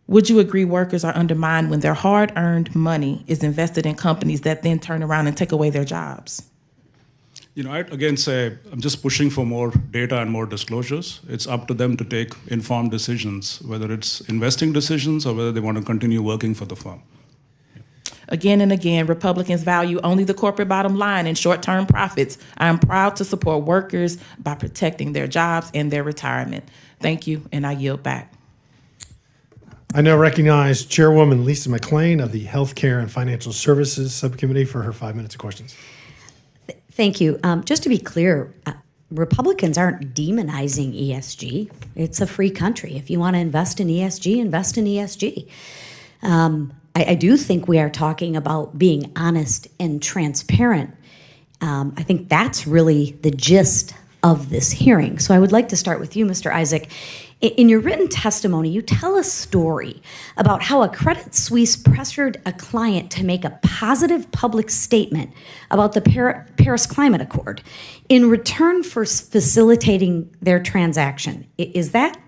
would you agree workers are undermined when their hard-earned money is invested in companies that then turn around and take away their jobs? I'd again say I'm just pushing for more data and more disclosures. It's up to them to take informed decisions, whether it's investing decisions or whether they want to continue working for the firm. Again and again, Republicans value only the corporate bottom line and short-term profits. I am proud to support workers by protecting their jobs and their retirement. Thank you, and I yield back. I now recognize Chairwoman Lisa McClain of the Healthcare and Financial Services Subcommittee for her 5 minutes of questions. Thank you. Just to be clear, Republicans aren't demonizing ESG. It's a free country. If you want to invest in ESG, invest in ESG. I do think we are talking about being honest and transparent. I think that's really the gist of this hearing. So I would like to start with you, Mr. Isaac. In your written testimony, you tell a story about how a Credit Suisse pressured a client to make a positive public statement about the Paris Climate Accord in return for facilitating their transaction. Is that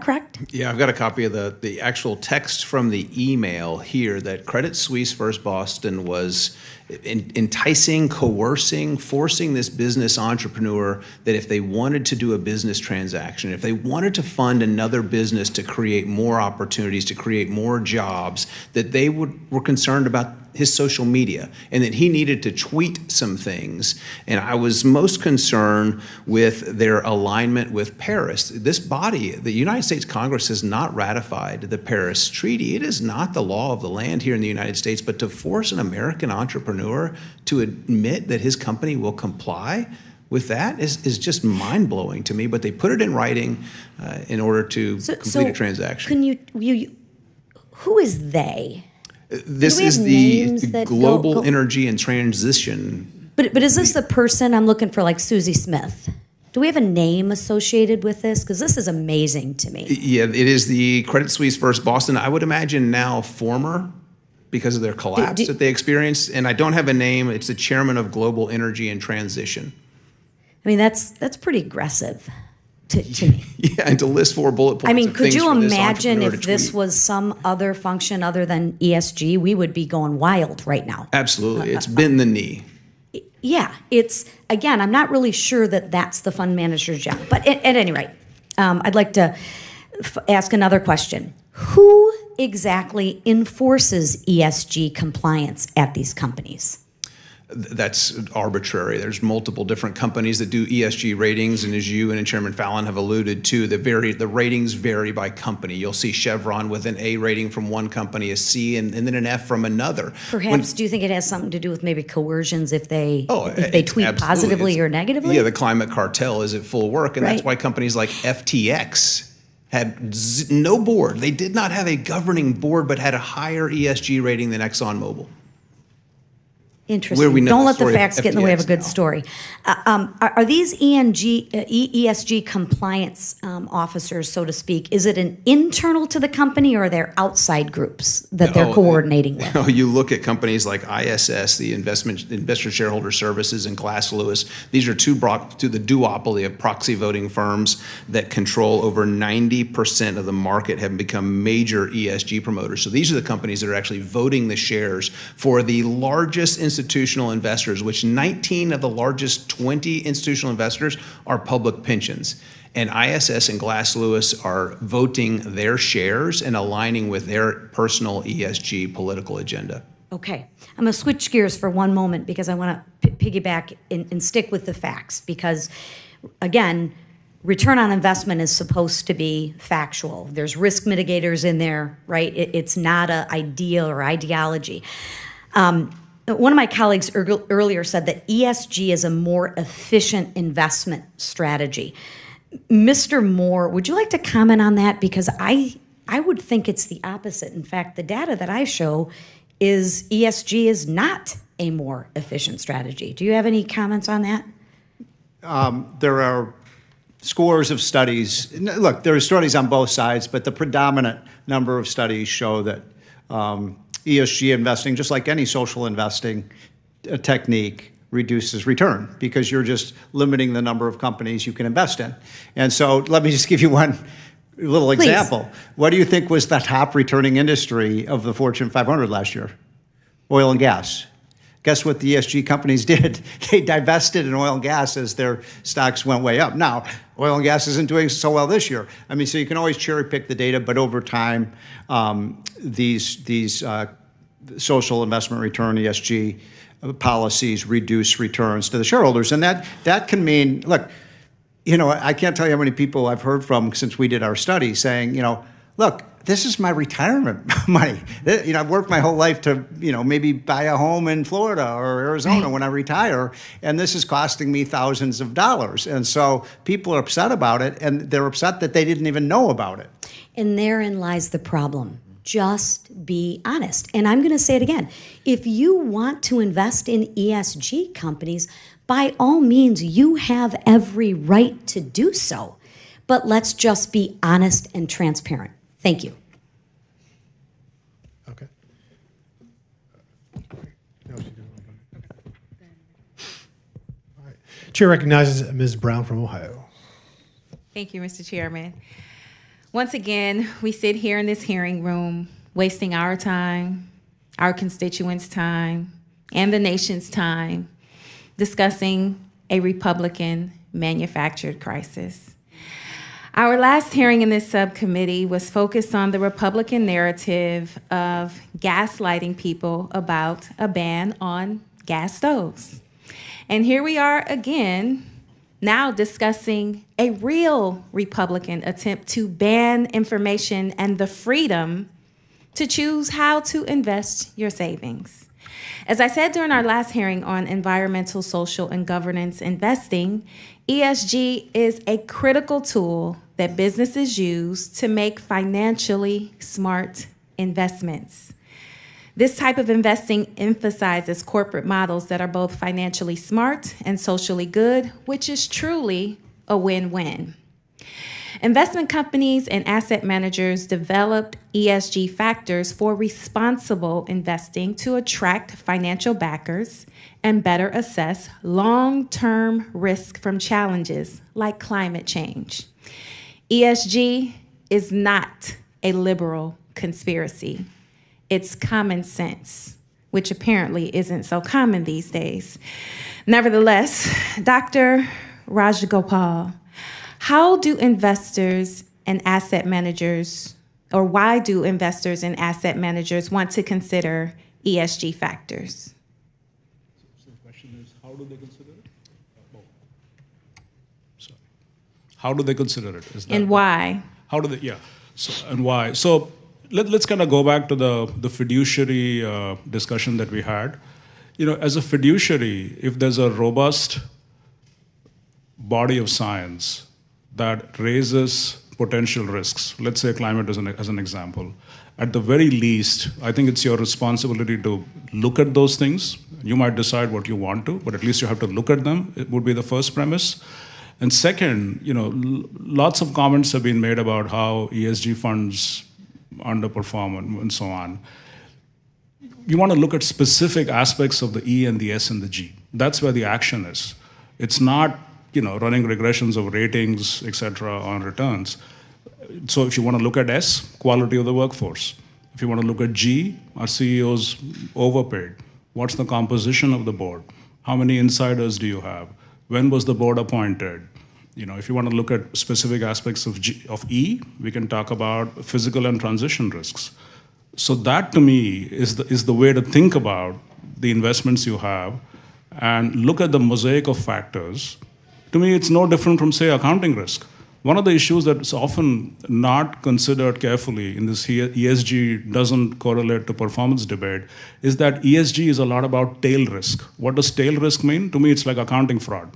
correct? Yeah, I've got a copy of the actual text from the email here that Credit Suisse First Boston was enticing, coercing, forcing this business entrepreneur that if they wanted to do a business transaction, if they wanted to fund another business to create more opportunities, to create more jobs, that they were concerned about his social media and that he needed to tweet some things. And I was most concerned with their alignment with Paris. This body, the United States Congress, has not ratified the Paris Treaty. It is not the law of the land here in the United States, but to force an American entrepreneur to admit that his company will comply with that is just mind-blowing to me. But they put it in writing in order to complete a transaction. Can you who is they? This Do we is have the names that Global go- Energy and Transition. But is this the person I'm looking for, like Susie Smith? Do we have a name associated with this? Because this is amazing to me. Yeah, it is the Credit Suisse First Boston. I would imagine now former, because of their collapse that they experienced. And I don't have a name. It's the chairman of Global Energy and Transition. I mean, that's pretty aggressive to me. Yeah, and to list 4 bullet points. I mean, of could things you for this imagine entrepreneur if to this tweet. was some other function other than ESG? We would be going wild right now. Absolutely, it's been the knee. Yeah, it's, again, I'm not really sure that that's the fund manager's job. But at any rate, I'd like to ask another question. Who exactly enforces ESG compliance at these companies? That's arbitrary. There's multiple different companies that do ESG ratings, and as you and Chairman Fallon have alluded to, the ratings vary by company. You'll see Chevron with an A rating from one company, a C, and then an F from another. Perhaps, do you think it has something to do with maybe coercions if they It's tweet absolutely- positively or negatively? Yeah, the climate cartel is at full work, and that's Right. why companies like FTX had no board. They did not have a governing board, but had a higher ESG rating than ExxonMobil. Interesting. Where we know Don't the let the story of facts get in the way of a FTX good now. story. Are these ESG compliance officers, so to speak, is it an internal to the company or are there outside groups that they're coordinating with? No, you look at companies like ISS, the Investor Shareholder Services, and Glass Lewis. These are two brought to the duopoly of proxy voting firms that control over 90% of the market, have become major ESG promoters. So these are the companies that are actually voting the shares for the largest institutional investors, which 19 of the largest 20 institutional investors are public pensions. And ISS and Glass Lewis are voting their shares and aligning with their personal ESG political agenda. Okay. I'm going to switch gears for one moment because I want to piggyback and stick with the facts because, again, return on investment is supposed to be factual. There's risk mitigators in there, right? It's not an ideal or ideology. One of my colleagues earlier said that ESG is a more efficient investment strategy. Mr. Moore, would you like to comment on that? Because I would think it's the opposite. In fact, the data that I show is ESG is not a more efficient strategy. Do you have any comments on that? There are scores of studies. Look, there are studies on both sides, but the predominant number of studies show that ESG investing, just like any social investing technique, reduces return because you're just limiting the number of companies you can invest in. And so let me just give you one little Please. example. What do you think was the top returning industry of the Fortune 500 last year? Oil and gas. Guess what the ESG companies did? They divested in oil and gas as their stocks went way up. Now, oil and gas isn't doing so well this year. I mean, so you can always cherry pick the data, but over time, these social investment return, ESG policies reduce returns to the shareholders. And that can mean, look, I can't tell you how many people I've heard from since we did our study saying, look, this is my retirement money. I've worked my whole life to, maybe buy a home in Florida or Arizona when I retire, and this is costing me thousands of dollars. And so people are upset about it, and they're upset that they didn't even know about it. And therein lies the problem. Just be honest. And I'm going to say it again. If you want to invest in ESG companies, by all means, you have every right to do so. but let's just be honest and transparent. Thank you. Okay. No, she didn't. All right. Chair recognizes Ms. Brown from Ohio. Thank you, Mr. Chairman. Once again, we sit here in this hearing room, wasting our time, our constituents' time, and the nation's time, discussing a Republican manufactured crisis. Our last hearing in this subcommittee was focused on the Republican narrative of gaslighting people about a ban on gas stoves. And here we are again, now discussing a real Republican attempt to ban information and the freedom to choose how to invest your savings. As I said during our last hearing on environmental, social, and governance investing, ESG is a critical tool that businesses use to make financially smart investments. This type of investing emphasizes corporate models that are both financially smart and socially good, which is truly a win-win. Investment companies and asset managers developed ESG factors for responsible investing to attract financial backers and better assess long-term risk from challenges like climate change. ESG is not a liberal conspiracy. It's common sense, which apparently isn't so common these days. Nevertheless, Dr. Rajagopal, how do investors and asset managers, or why do investors and asset managers want to consider ESG factors? So the question is, how do they consider it? Sorry. How do they consider it? Is that And why? How do they, yeah. So, and why? So let's kind of go back to the fiduciary discussion that we had. You know, as a fiduciary, if there's a robust body of science that raises potential risks, let's say climate as an example, at the very least, I think it's your responsibility to look at those things. You might decide what you want to, but at least you have to look at them. It would be the first premise. And second, you know, lots of comments have been made about how ESG funds underperform and so on. You want to look at specific aspects of the E and the S and the G. That's where the action is. It's not, you know, running regressions of ratings, et cetera, on returns. So if you want to look at S, quality of the workforce. If you want to look at G, are CEOs overpaid? What's the composition of the board? How many insiders do you have? When was the board appointed? You know, if you want to look at specific aspects of E, we can talk about physical and transition risks. So that to me is the way to think about the investments you have and look at the mosaic of factors. To me, it's no different from, say, accounting risk. One of the issues that's often not considered carefully in this ESG doesn't correlate to performance debate is that ESG is a lot about tail risk. What does tail risk mean? To me, it's like accounting fraud.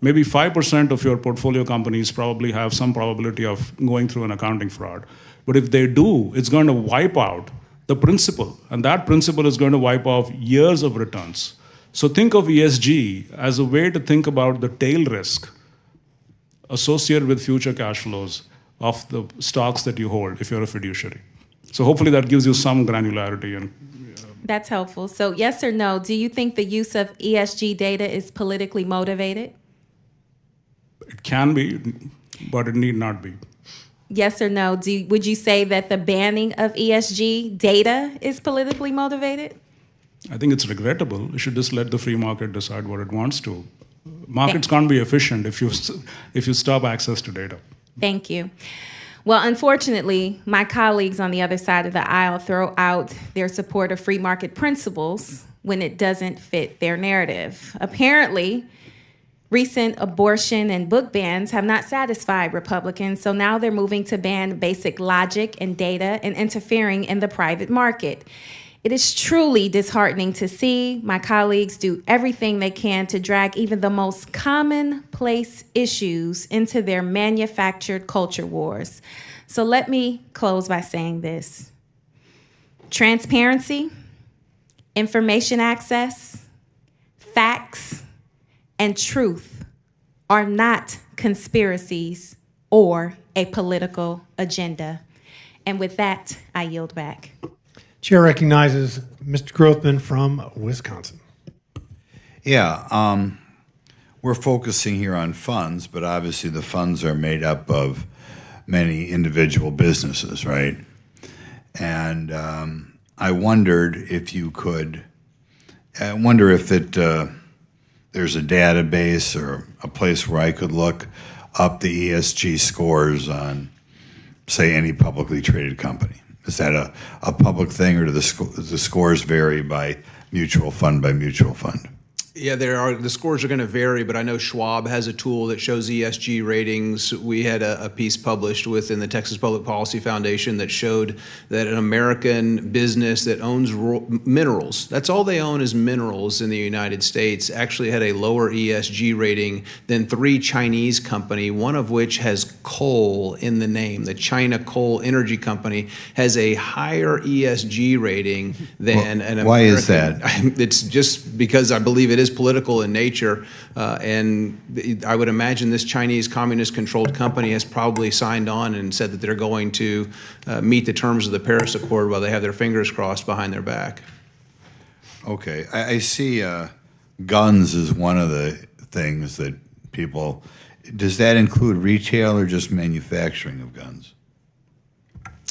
Maybe 5% of your portfolio companies probably have some probability of going through an accounting fraud. But if they do, it's going to wipe out the principal, and that principal is going to wipe off years of returns. So think of ESG as a way to think about the tail risk associated with future cash flows of the stocks that you hold if you're a fiduciary. So hopefully that gives you some granularity. And That's helpful. So yes or no, do you think the use of ESG data is politically motivated? it can be, but it need not be. Yes or no? Would you say that the banning of ESG data is politically motivated? I think it's regrettable. You should just let the free market decide what it wants to. Markets can't be efficient if you stop access to data. Thank you. Well, unfortunately, my colleagues on the other side of the aisle throw out their support of free market principles when it doesn't fit their narrative. Apparently, recent abortion and book bans have not satisfied Republicans, so now they're moving to ban basic logic and data and interfering in the private market. It is truly disheartening to see my colleagues do everything they can to drag even the most commonplace issues into their manufactured culture wars. So let me close by saying this. Transparency, information access, facts, and truth are not conspiracies or a political agenda. And with that, I yield back. Chair recognizes Mr. Grothman from Wisconsin. Yeah, we're focusing here on funds, but obviously the funds are made up of many individual businesses, right? And I wondered if you could, I wonder if there's a database or a place where I could look up the ESG scores on, say, any publicly traded company. Is that a public thing, or do the scores vary by mutual fund by mutual fund? Yeah, the scores are going to vary, but I know Schwab has a tool that shows ESG ratings. We had a piece published within the Texas Public Policy Foundation that showed that an American business that owns minerals, that's all they own is minerals in the United States, actually had a lower ESG rating than 3 Chinese companies, one of which has coal in the name. The China Coal Energy Company has a higher ESG rating than an American. Why is that? It's just because I believe it is political in nature, and I would imagine this Chinese communist-controlled company has probably signed on and said that they're going to meet the terms of the Paris Accord while they have their fingers crossed behind their back. Okay, I see guns is one of the things that people, does that include retail or just manufacturing of guns?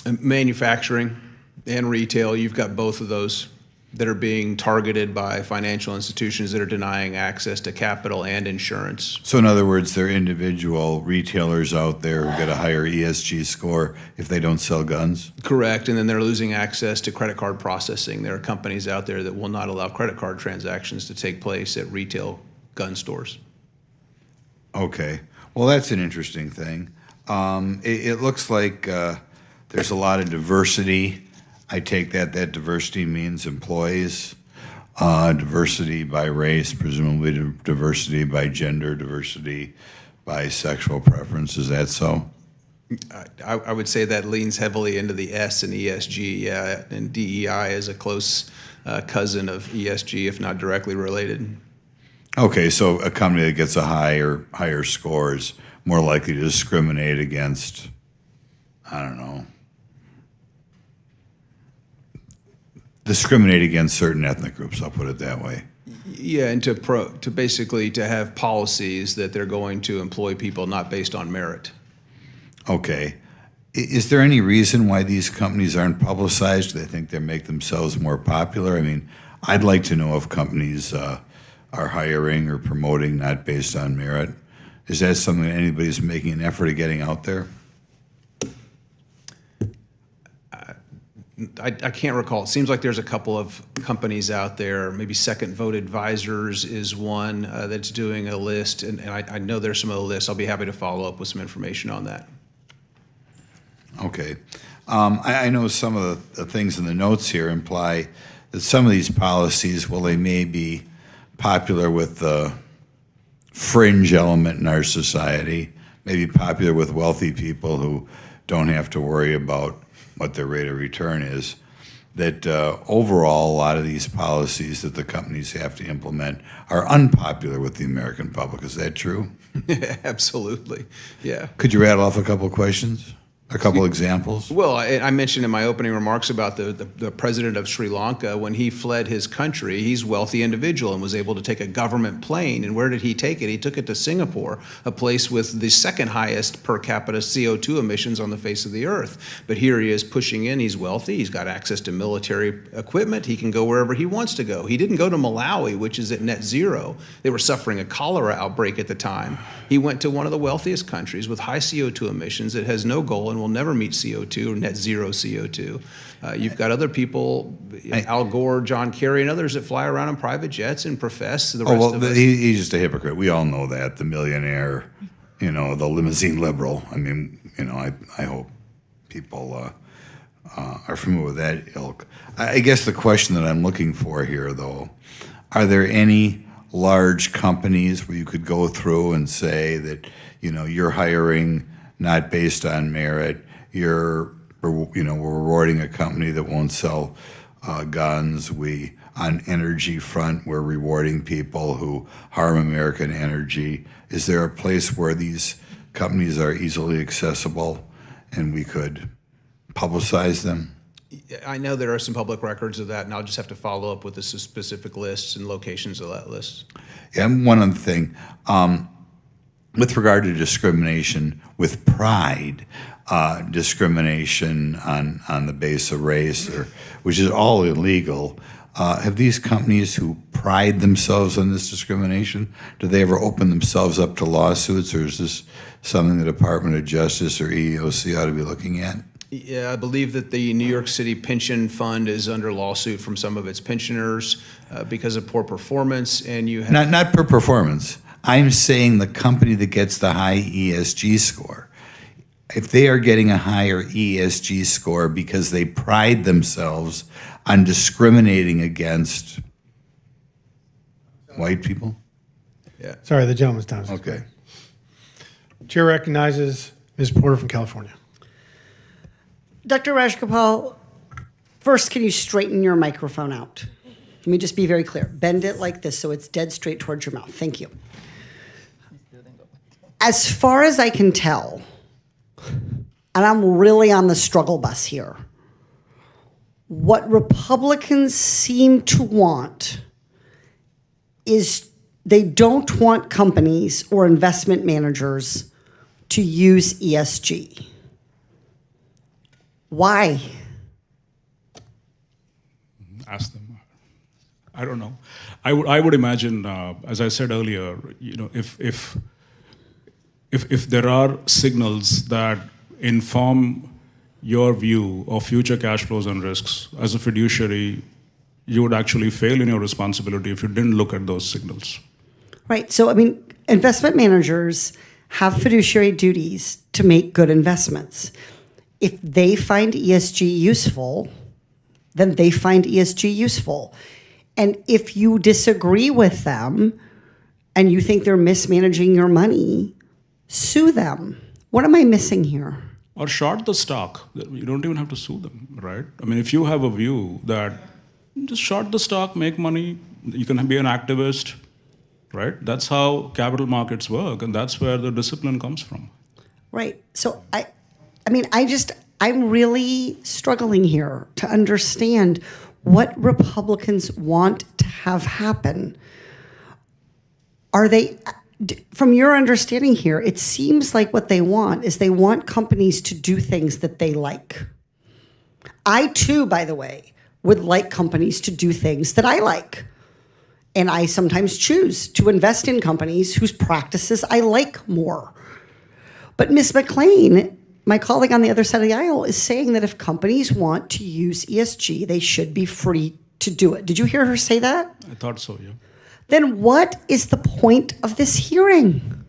Manufacturing and retail, you've got both of those that are being targeted by financial institutions that are denying access to capital and insurance. So in other words, there are individual retailers out there who get a higher ESG score if they don't sell guns? Correct, and then they're losing access to credit card processing. There are companies out there that will not allow credit card transactions to take place at retail gun stores. Okay, well, that's an interesting thing. It looks like there's a lot of diversity. I take that diversity means employees, diversity by race, presumably diversity by gender, diversity by sexual preference. Is that so? I would say that leans heavily into the S in ESG, yeah, and DEI is a close cousin of ESG, if not directly related. Okay, so a company that gets a higher score is more likely to discriminate against, I don't know, discriminate against certain ethnic groups, I'll put it that way. Yeah, and to basically to have policies that they're going to employ people not based on merit. Okay. Is there any reason why these companies aren't publicized? Do they think they make themselves more popular? I mean, I'd like to know if companies are hiring or promoting not based on merit. Is that something that anybody's making an effort of getting out there? I can't recall. It seems like there's a couple of companies out there. Maybe Second Vote Advisors is one that's doing a list, and I know there's some other lists. I'll be happy to follow up with some information on that. Okay. I know some of the things in the notes here imply that some of these policies, well, they may be popular with the fringe element in our society, maybe popular with wealthy people who don't have to worry about what their rate of return is, that overall a lot of these policies that the companies have to implement are unpopular with the American public. Is that true? Absolutely, yeah. Could you rattle off a couple of questions? A couple examples? Well, I mentioned in my opening remarks about the president of Sri Lanka. When he fled his country, he's a wealthy individual and was able to take a government plane. And where did he take it? He took it to Singapore, a place with the second highest per capita CO2 emissions on the face of the earth. But here he is pushing in. He's wealthy. He's got access to military equipment. He can go wherever he wants to go. He didn't go to Malawi, which is at net zero. They were suffering a cholera outbreak at the time. He went to one of the wealthiest countries with high CO2 emissions that has no goal and will never meet CO2 or net zero CO2. You've got other people, Al Gore, John Kerry, and others that fly around in private jets and profess the rest of us. He's just a hypocrite. We all know that. The millionaire, the limousine liberal. I mean, I hope people are familiar with that ilk. I guess the question that I'm looking for here, though, are there any large companies where you could go through and say that, you're hiring not based on merit, we're rewarding a company that won't sell guns. On energy front, we're rewarding people who harm American energy. Is there a place where these companies are easily accessible and we could publicize them? I know there are some public records of that, and I'll just have to follow up with the specific lists and locations of that list. Yeah, and one other thing, with regard to discrimination with pride, discrimination on the basis of race, which is all illegal. Have these companies who pride themselves on this discrimination, do they ever open themselves up to lawsuits, or is this something the Department of Justice or EEOC ought to be looking at? Yeah, I believe that the New York City Pension Fund is under lawsuit from some of its pensioners because of poor performance, and you have... Not per performance. I'm saying the company that gets the high ESG score. If they are getting a higher ESG score because they pride themselves on discriminating against white people? Yeah. Sorry, the gentleman's time. Okay. Chair recognizes Ms. Porter from California. Dr. Rajgopal, first, can you straighten your microphone out? Let me just be very clear. Bend it like this so it's dead straight towards your mouth. Thank you. As far as I can tell, and I'm really on the struggle bus here, what Republicans seem to want is they don't want companies or investment managers to use ESG. Why? Ask them. I don't know. I would imagine, as I said earlier, if there are signals that inform your view of future cash flows and risks, as a fiduciary, you would actually fail in your responsibility if you didn't look at those signals. Right. So, investment managers have fiduciary duties to make good investments. If they find ESG useful, then they find ESG useful. And if you disagree with them and you think they're mismanaging your money, sue them. What am I missing here? Or short the stock. You don't even have to sue them, right? If you have a view that just short the stock, make money, you can be an activist, right? That's how capital markets work, and that's where the discipline comes from. Right. So I'm really struggling here to understand what Republicans want to have happen. Are they, from your understanding here, it seems like what they want is they want companies to do things that they like. I too, by the way, would like companies to do things that I like. And I sometimes choose to invest in companies whose practices I like more. But Ms. McClain, my colleague on the other side of the aisle, is saying that if companies want to use ESG, they should be free to do it. Did you hear her say that? I thought so, yeah. Then what is the point of this hearing?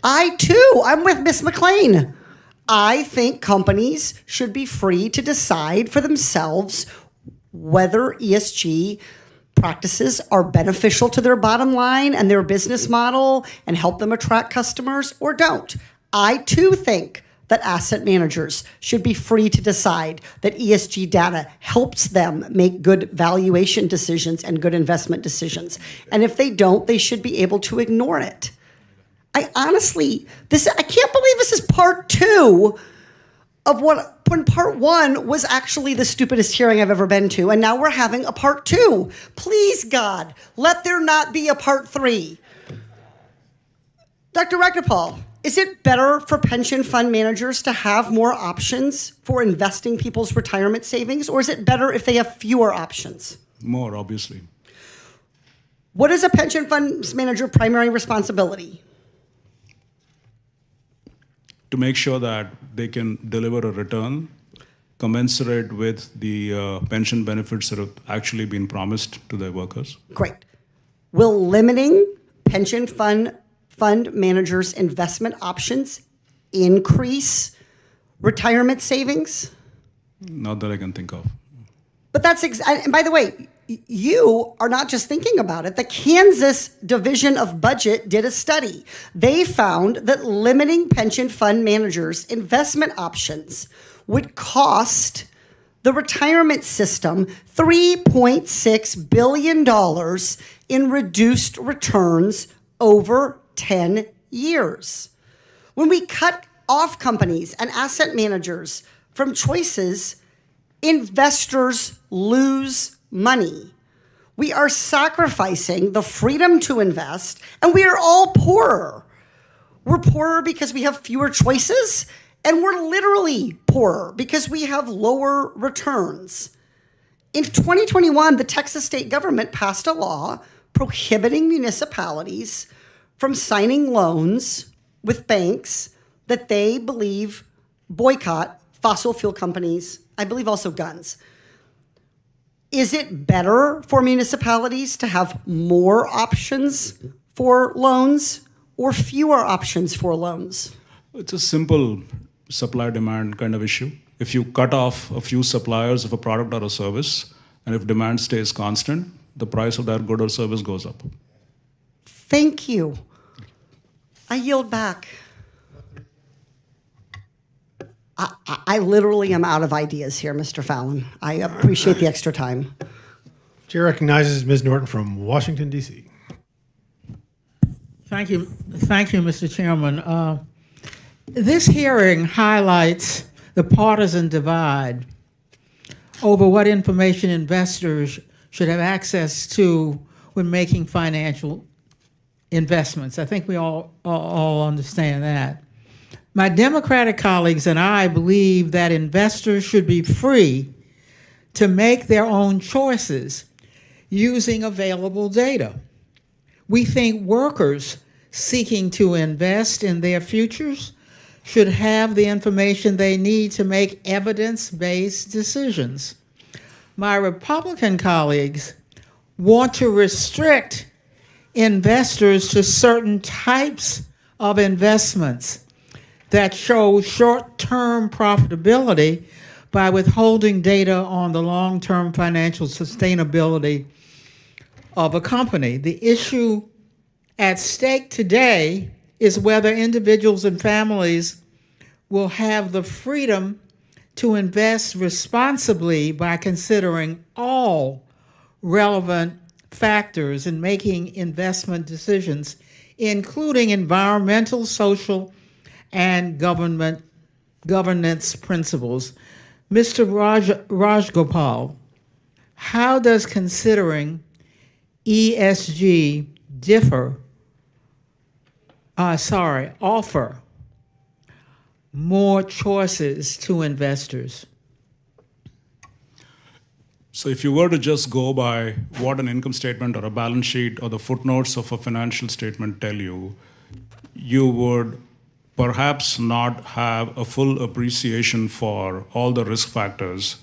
I'm with Ms. McClain. I think companies should be free to decide for themselves whether ESG practices are beneficial to their bottom line and their business model and help them attract customers or don't. I too think that asset managers should be free to decide that ESG data helps them make good valuation decisions and good investment decisions. And if they don't, they should be able to ignore it. I can't believe this is part two of when part one was actually the stupidest hearing I've ever been to. And now we're having a part two. Please, God, let there not be a part three. Dr. Rajgopal, is it better for pension fund managers to have more options for investing people's retirement savings, or is it better if they have fewer options? More, obviously. What is a pension fund manager's primary responsibility? To make sure that they can deliver a return commensurate with the pension benefits that have actually been promised to their workers. Great. Will limiting pension fund managers' investment options increase retirement savings? Not that I can think of. But and by the way, you are not just thinking about it. The Kansas Division of Budget did a study. They found that limiting pension fund managers' investment options would cost the retirement system $3.6 billion in reduced returns over 10 years. When we cut off companies and asset managers from choices, investors lose money. We are sacrificing the freedom to invest, and we are all poorer. We're poorer because we have fewer choices, and we're literally poorer because we have lower returns. In 2021, the Texas state government passed a law prohibiting municipalities from signing loans with banks that they believe boycott fossil fuel companies, I believe also guns. Is it better for municipalities to have more options for loans or fewer options for loans? It's a simple supply-demand kind of issue. If you cut off a few suppliers of a product or a service, and if demand stays constant, the price of that good or service goes up. Thank you. I yield back. I literally am out of ideas here, Mr. Fallon. I appreciate the extra time. Chair recognizes Ms. Norton from Washington, D.C. Thank you, Mr. Chairman. This hearing highlights the partisan divide over what information investors should have access to when making financial investments. I think we all understand that. My Democratic colleagues and I believe that investors should be free to make their own choices using available data. We think workers seeking to invest in their futures should have the information they need to make evidence-based decisions. My Republican colleagues want to restrict investors to certain types of investments that show short-term profitability by withholding data on the long-term financial sustainability of a company. The issue at stake today is whether individuals and families will have the freedom to invest responsibly by considering all relevant factors in making investment decisions, including environmental, social, and governance principles. Mr. Rajgopal, how does considering ESG offer more choices to investors? So if you were to just go by what an income statement or a balance sheet or the footnotes of a financial statement tell you, you would perhaps not have a full appreciation for all the risk factors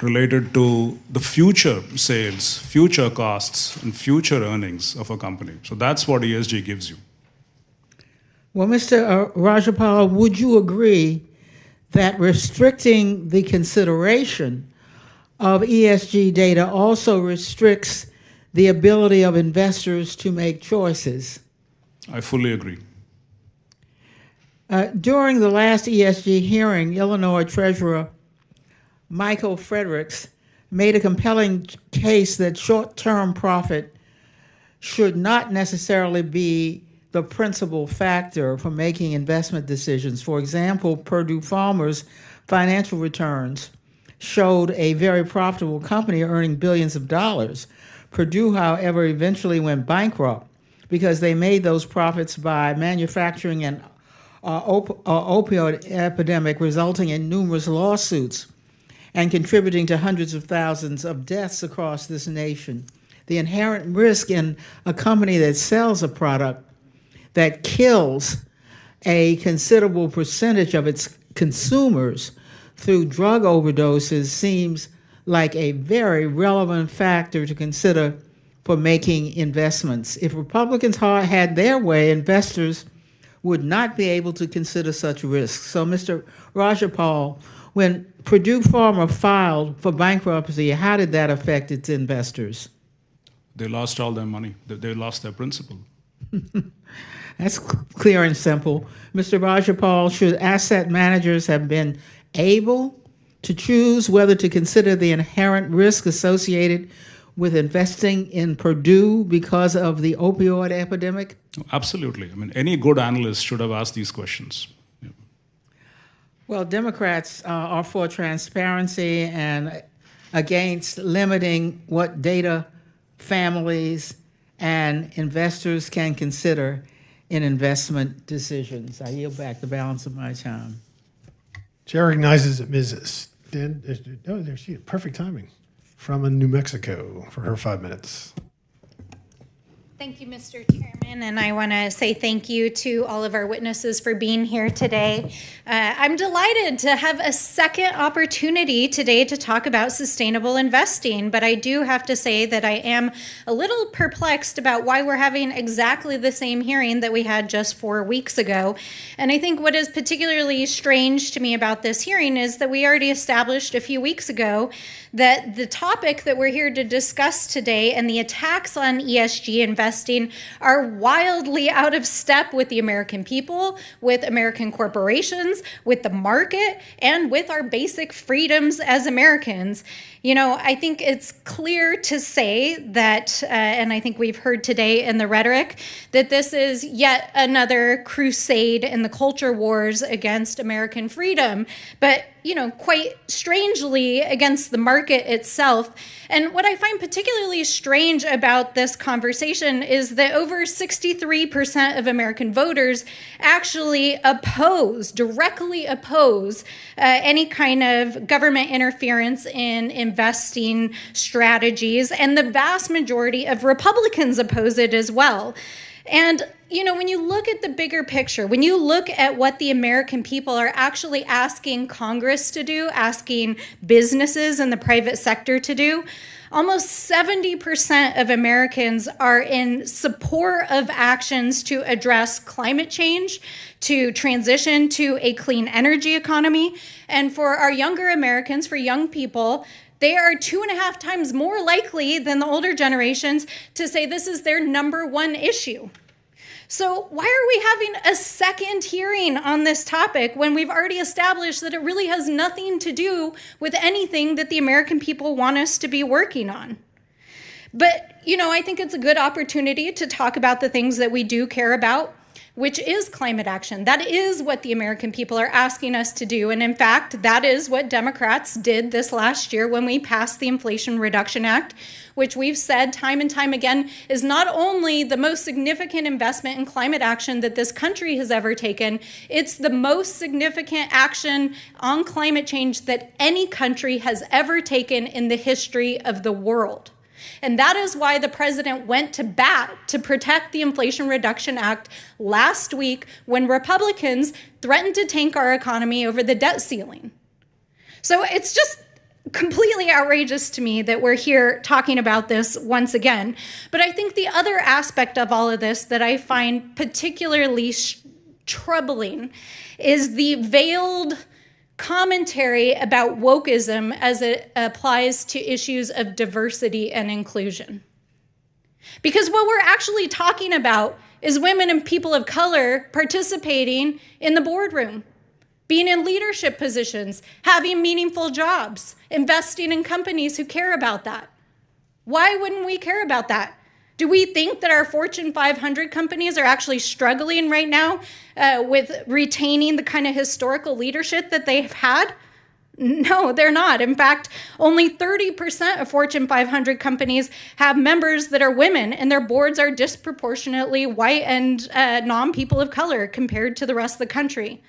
related to the future sales, future costs, and future earnings of a company. So that's what ESG gives you. Well, Mr. Rajapal, would you agree that restricting the consideration of ESG data also restricts the ability of investors to make choices? I fully agree. During the last ESG hearing, Illinois Treasurer Michael Fredericks made a compelling case that short-term profit should not necessarily be the principal factor for making investment decisions. For example, Purdue Pharma's financial returns showed a very profitable company earning billions of dollars. Purdue, however, eventually went bankrupt because they made those profits by manufacturing an opioid epidemic, resulting in numerous lawsuits and contributing to hundreds of thousands of deaths across this nation. The inherent risk in a company that sells a product that kills a considerable percentage of its consumers through drug overdoses seems like a very relevant factor to consider for making investments. If Republicans had their way, investors would not be able to consider such risks. So, Mr. Rajapal, when Purdue Pharma filed for bankruptcy, how did that affect its investors? They lost all their money. They lost their principal. That's clear and simple. Mr. Rajapal, should asset managers have been able to choose whether to consider the inherent risk associated with investing in Purdue because of the opioid epidemic? Absolutely. I mean, any good analyst should have asked these questions. Yeah. Well, Democrats are for transparency and against limiting what data families and investors can consider in investment decisions. I yield back the balance of my time. Chair recognizes Ms. Oh, there she is. Perfect timing. From New Mexico for her 5 minutes. Thank you, Mr. Chairman, and I want to say thank you to all of our witnesses for being here today. I'm delighted to have a second opportunity today to talk about sustainable investing, but I do have to say that I am a little perplexed about why we're having exactly the same hearing that we had just 4 weeks ago. And I think what is particularly strange to me about this hearing is that we already established a few weeks ago that the topic that we're here to discuss today and the attacks on ESG investing are wildly out of step with the American people, with American corporations, with the market, and with our basic freedoms as Americans. You know, I think it's clear to say that, and I think we've heard today in the rhetoric, that this is yet another crusade in the culture wars against American freedom, but, you know, quite strangely against the market itself. And what I find particularly strange about this conversation is that over 63% of American voters actually directly oppose any kind of government interference in investing strategies, and the vast majority of Republicans oppose it as well. And, you know, when you look at the bigger picture, when you look at what the American people are actually asking Congress to do, asking businesses and the private sector to do, almost 70% of Americans are in support of actions to address climate change, to transition to a clean energy economy. And for our younger Americans, for young people, they are 2.5 times more likely than the older generations to say this is their number one issue. So why are we having a second hearing on this topic when we've already established that it really has nothing to do with anything that the American people want us to be working on? But, you know, I think it's a good opportunity to talk about the things that we do care about, which is climate action. That is what the American people are asking us to do. And in fact, that is what Democrats did this last year when we passed the Inflation Reduction Act, which we've said time and time again is not only the most significant investment in climate action that this country has ever taken, it's the most significant action on climate change that any country has ever taken in the history of the world. And that is why the president went to bat to protect the Inflation Reduction Act last week when Republicans threatened to tank our economy over the debt ceiling. So it's just completely outrageous to me that we're here talking about this once again. But I think the other aspect of all of this that I find particularly troubling is the veiled commentary about wokeism as it applies to issues of diversity and inclusion. Because what we're actually talking about is women and people of color participating in the boardroom, being in leadership positions, having meaningful jobs, investing in companies who care about that. Why wouldn't we care about that? Do we think that our Fortune 500 companies are actually struggling right now with retaining the kind of historical leadership that they've had? No, they're not. In fact, only 30% of Fortune 500 companies have members that are women, and their boards are disproportionately white and non-people of color compared to the rest of the country.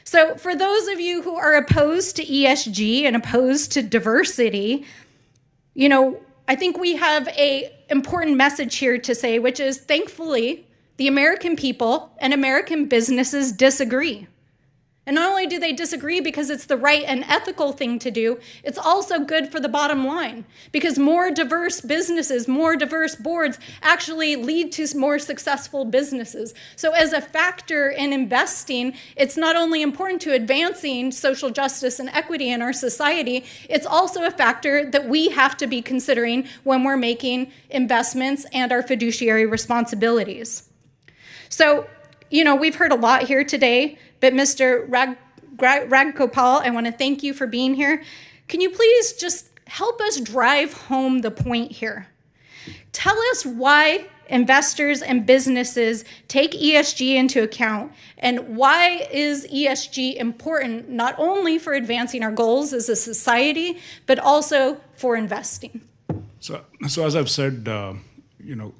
So for those of you who are opposed to ESG and opposed to diversity, you know, I think we have an important message here to say, which is thankfully, the American people and American businesses disagree. And not only do they disagree because it's the right and ethical thing to do, it's also good for the bottom line because more diverse businesses, more diverse boards actually lead to more successful businesses. So as a factor in investing, it's not only important to advancing social justice and equity in our society, it's also a factor that we have to be considering when we're making investments and our fiduciary responsibilities. So, you know, we've heard a lot here today, but Mr. Ragopal, I want to thank you for being here. Can you please just help us drive home the point here? Tell us why investors and businesses take ESG into account, and why is ESG important not only for advancing our goals as a society, but also for investing? So as I've said,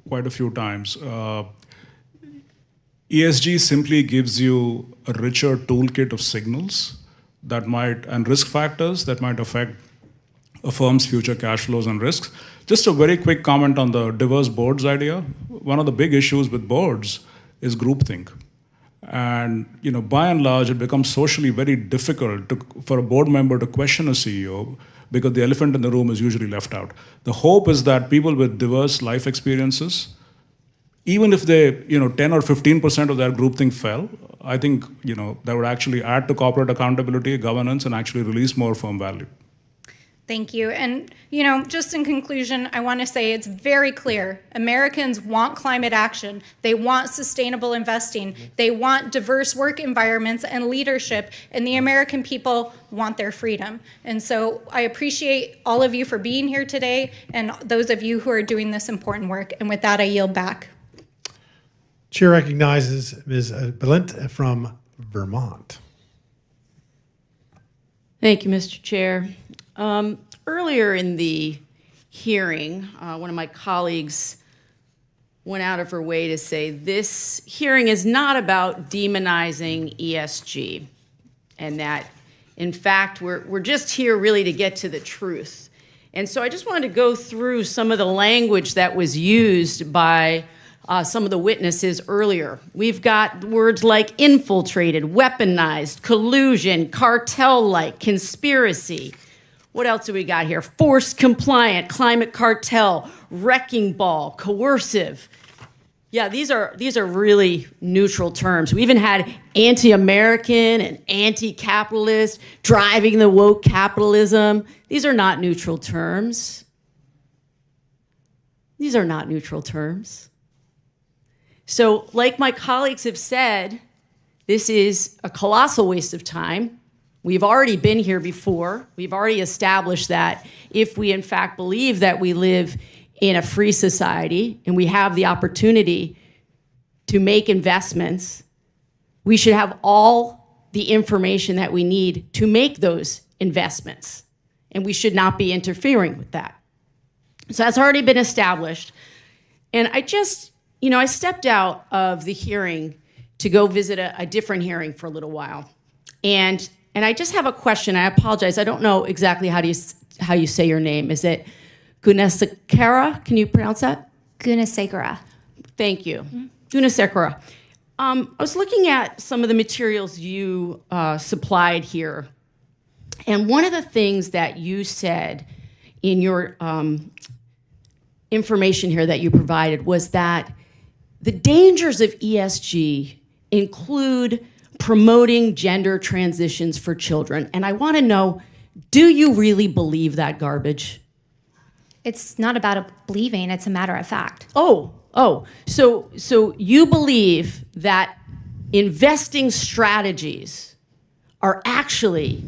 quite a few times, ESG simply gives you a richer toolkit of signals and risk factors that might affect a firm's future cash flows and risks. Just a very quick comment on the diverse boards idea. One of the big issues with boards is groupthink. And by and large, it becomes socially very difficult for a board member to question a CEO because the elephant in the room is usually left out. The hope is that people with diverse life experiences, even if they, 10 or 15% of their groupthink fell, I think, that would actually add to corporate accountability, governance, and actually release more firm value. Thank you. And, just in conclusion, I want to say it's very clear. Americans want climate action. They want sustainable investing. They want diverse work environments and leadership. And the American people want their freedom. And so I appreciate all of you for being here today and those of you who are doing this important work. And with that, I yield back. Chair recognizes Ms. Balint from Vermont. Thank you, Mr. Chair. Earlier in the hearing, one of my colleagues went out of her way to say this hearing is not about demonizing ESG, and that, in fact, we're just here really to get to the truth. And so I just wanted to go through some of the language that was used by some of the witnesses earlier. We've got words like infiltrated, weaponized, collusion, cartel-like, conspiracy. What else do we got here? Force compliant, climate cartel, wrecking ball, coercive. Yeah, these are really neutral terms. We even had anti-American and anti-capitalist, driving the woke capitalism. These are not neutral terms. These are not neutral terms. So, like my colleagues have said, this is a colossal waste of time. We've already been here before. We've already established that if we in fact believe that we live in a free society and we have the opportunity to make investments, we should have all the information that we need to make those investments. And we should not be interfering with that. So that's already been established. And I just, I stepped out of the hearing to go visit a different hearing for a little while. And I just have a question. I apologize. I don't know exactly how you say your name. Is it Gunasekara? Can you pronounce that? Gunasekara. Thank you. Gunasekara. I was looking at some of the materials you supplied here. And one of the things that you said in your information here that you provided was that the dangers of ESG include promoting gender transitions for children. And I want to know, do you really believe that garbage? It's not about a believing, it's a matter of fact. So you believe that investing strategies are actually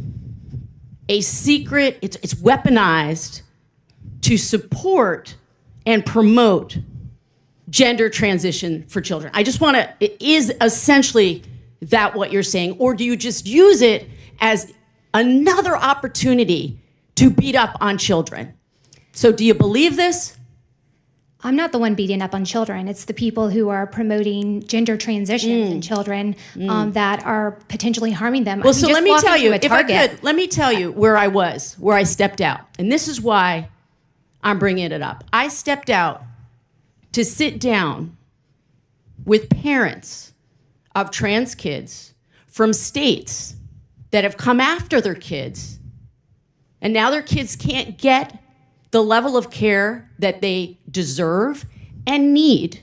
a secret, it's weaponized to support and promote gender transition for children. I just want to, is essentially that what you're saying? Or do you just use it as another opportunity to beat up on children? So do you believe this? I'm not the one beating up on children. It's the people who are promoting gender transitions in children that are potentially harming them. Well, so let me tell you, if I could, let me tell you where I stepped out. And this is why I'm bringing it up. I stepped out to sit down with parents of trans kids from states that have come after their kids, and now their kids can't get the level of care that they deserve and need.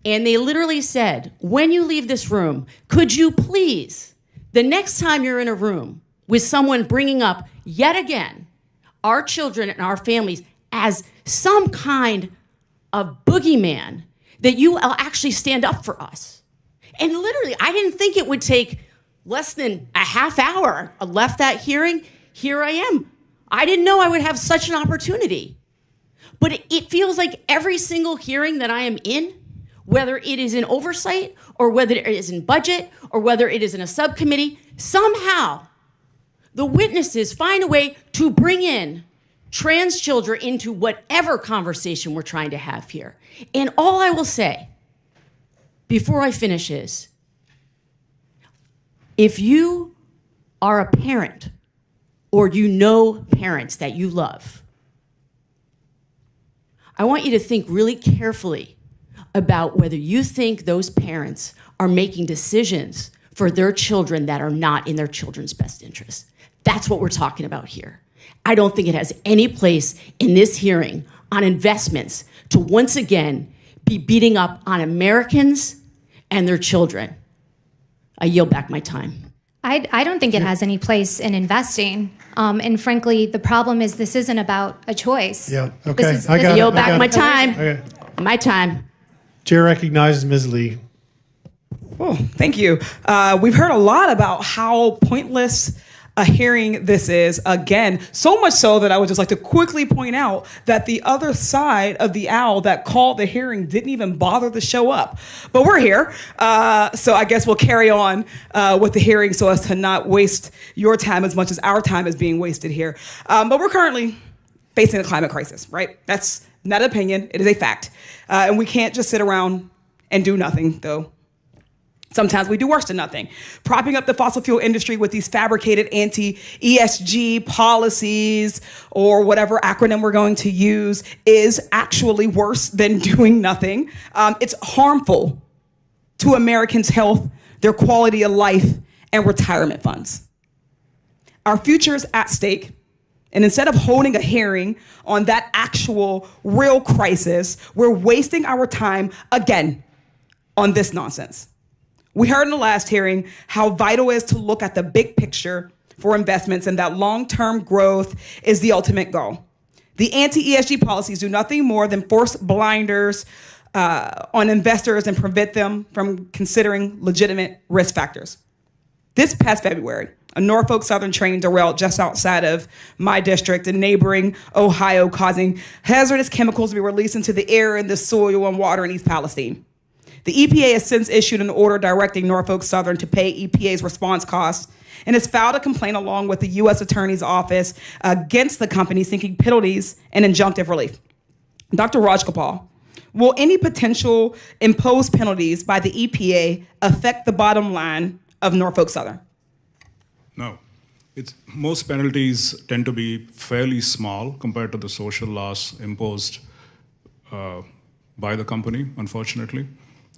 And they literally said, when you leave this room, could you please, the next time you're in a room with someone bringing up yet again our children and our families as some kind of boogeyman, that you will actually stand up for us. And literally, I didn't think it would take less than a half hour. I left that hearing, here I am. I didn't know I would have such an opportunity. But it feels like every single hearing that I am in, whether it is in oversight or whether it is in budget or whether it is in a subcommittee, somehow the witnesses find a way to bring in trans children into whatever conversation we're trying to have here. And all I will say before I finish is, if you are a parent or you know parents that you love, I want you to think really carefully about whether you think those parents are making decisions for their children that are not in their children's best interest. That's what we're talking about here. I don't think it has any place in this hearing on investments to once again be beating up on Americans and their children. I yield back my time. I don't think it has any place in investing. And frankly, the problem is this isn't about a choice. Yeah, okay. Yield back my time. Okay. My time. Chair recognizes Ms. Lee. Oh, thank you. We've heard a lot about how pointless a hearing this is, again, so much so that I would just like to quickly point out that the other side of the aisle that called the hearing didn't even bother to show up. But we're here, so I guess we'll carry on with the hearing so as to not waste your time as much as our time is being wasted here. But we're currently facing a climate crisis, right? That's not an opinion, it is a fact. And we can't just sit around and do nothing, though. Sometimes we do worse than nothing. Propping up the fossil fuel industry with these fabricated anti-ESG policies or whatever acronym we're going to use is actually worse than doing nothing. It's harmful to Americans' health, their quality of life, and retirement funds. Our future is at stake. And instead of holding a hearing on that actual real crisis, we're wasting our time again on this nonsense. We heard in the last hearing how vital it is to look at the big picture for investments and that long-term growth is the ultimate goal. The anti-ESG policies do nothing more than force blinders on investors and prevent them from considering legitimate risk factors. This past February, a Norfolk Southern train derailed just outside of my district in neighboring Ohio, causing hazardous chemicals to be released into the air and the soil and water in East Palestine. The EPA has since issued an order directing Norfolk Southern to pay EPA's response costs and has filed a complaint along with the U.S. Attorney's Office against the company seeking penalties and injunctive relief. Dr. Rajgopal, will any potential imposed penalties by the EPA affect the bottom line of Norfolk Southern? No. Most penalties tend to be fairly small compared to the social loss imposed by the company, unfortunately.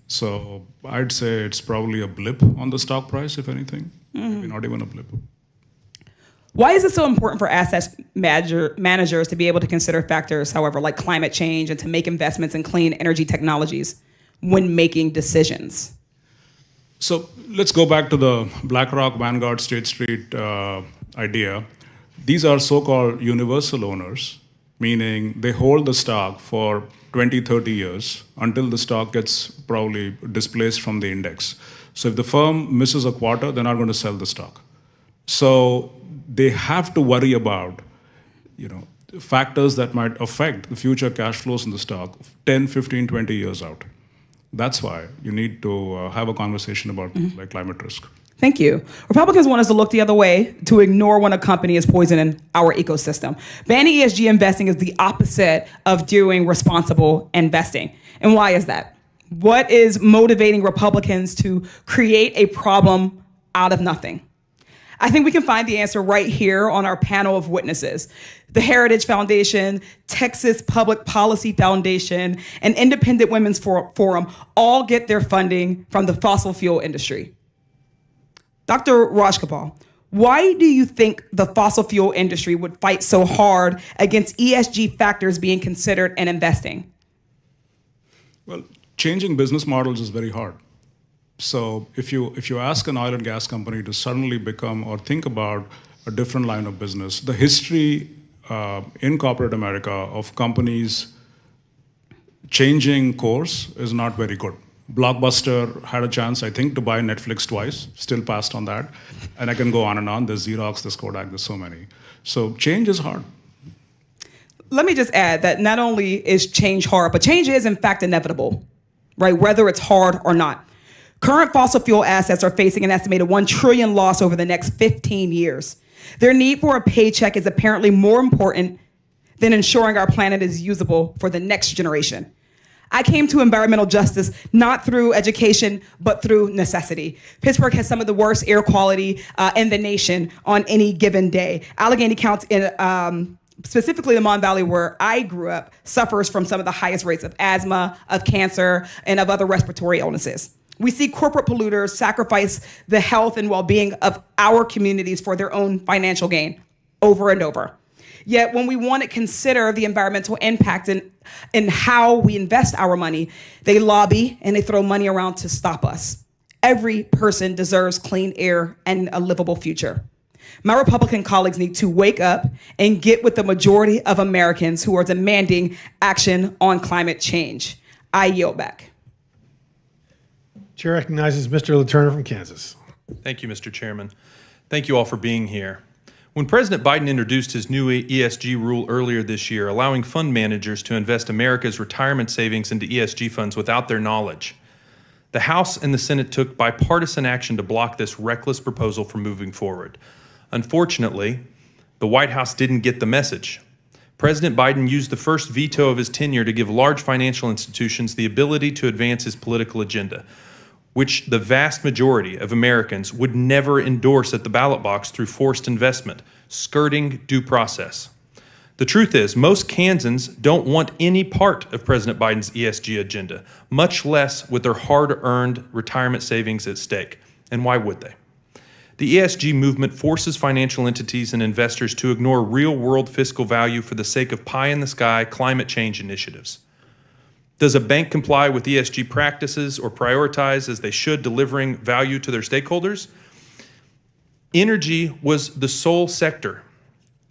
So I'd say it's probably a blip on the stock price, if anything. Maybe not even a blip. Why is it so important for asset managers to be able to consider factors, however, like climate change and to make investments in clean energy technologies when making decisions? So let's go back to the BlackRock, Vanguard, State Street idea. These are so-called universal owners, meaning they hold the stock for 20, 30 years until the stock gets probably displaced from the index. So if the firm misses a quarter, they're not going to sell the stock. So they have to worry about, factors that might affect the future cash flows in the stock 10, 15, 20 years out. That's why you need to have a conversation about like climate risk. Thank you. Republicans want us to look the other way, to ignore when a company is poisoning our ecosystem. Banning ESG investing is the opposite of doing responsible investing. And why is that? What is motivating Republicans to create a problem out of nothing? I think we can find the answer right here on our panel of witnesses. The Heritage Foundation, Texas Public Policy Foundation, and Independent Women's Forum all get their funding from the fossil fuel industry. Dr. Rajgopal, why do you think the fossil fuel industry would fight so hard against ESG factors being considered in investing? Well, changing business models is very hard. So if you ask an oil and gas company to suddenly become or think about a different line of business, the history in corporate America of companies changing course is not very good. Blockbuster had a chance, I think, to buy Netflix twice, still passed on that. And I can go on and on. There's Xerox, there's Kodak, there's so many. So change is hard. let me just add that not only is change hard, but change is in fact inevitable, right? Whether it's hard or not. Current fossil fuel assets are facing an estimated $1 trillion loss over the next 15 years. Their need for a paycheck is apparently more important than ensuring our planet is usable for the next generation. I came to environmental justice not through education, but through necessity. Pittsburgh has some of the worst air quality in the nation on any given day. Allegheny County, specifically the Mon Valley where I grew up, suffers from some of the highest rates of asthma, of cancer, and of other respiratory illnesses. We see corporate polluters sacrifice the health and well-being of our communities for their own financial gain over and over. Yet when we want to consider the environmental impact and how we invest our money, they lobby and they throw money around to stop us. Every person deserves clean air and a livable future. My Republican colleagues need to wake up and get with the majority of Americans who are demanding action on climate change. I yield back. Chair recognizes Mr. Letourneau from Kansas. Thank you, Mr. Chairman. Thank you all for being here. When President Biden introduced his new ESG rule earlier this year, allowing fund managers to invest America's retirement savings into ESG funds without their knowledge, the House and the Senate took bipartisan action to block this reckless proposal from moving forward. Unfortunately, the White House didn't get the message. President Biden used the first veto of his tenure to give large financial institutions the ability to advance his political agenda, which the vast majority of Americans would never endorse at the ballot box through forced investment, skirting due process. The truth is, most Kansans don't want any part of President Biden's ESG agenda, much less with their hard-earned retirement savings at stake. And why would they? The ESG movement forces financial entities and investors to ignore real-world fiscal value for the sake of pie-in-the-sky climate change initiatives. Does a bank comply with ESG practices or prioritize as they should, delivering value to their stakeholders? Energy was the sole sector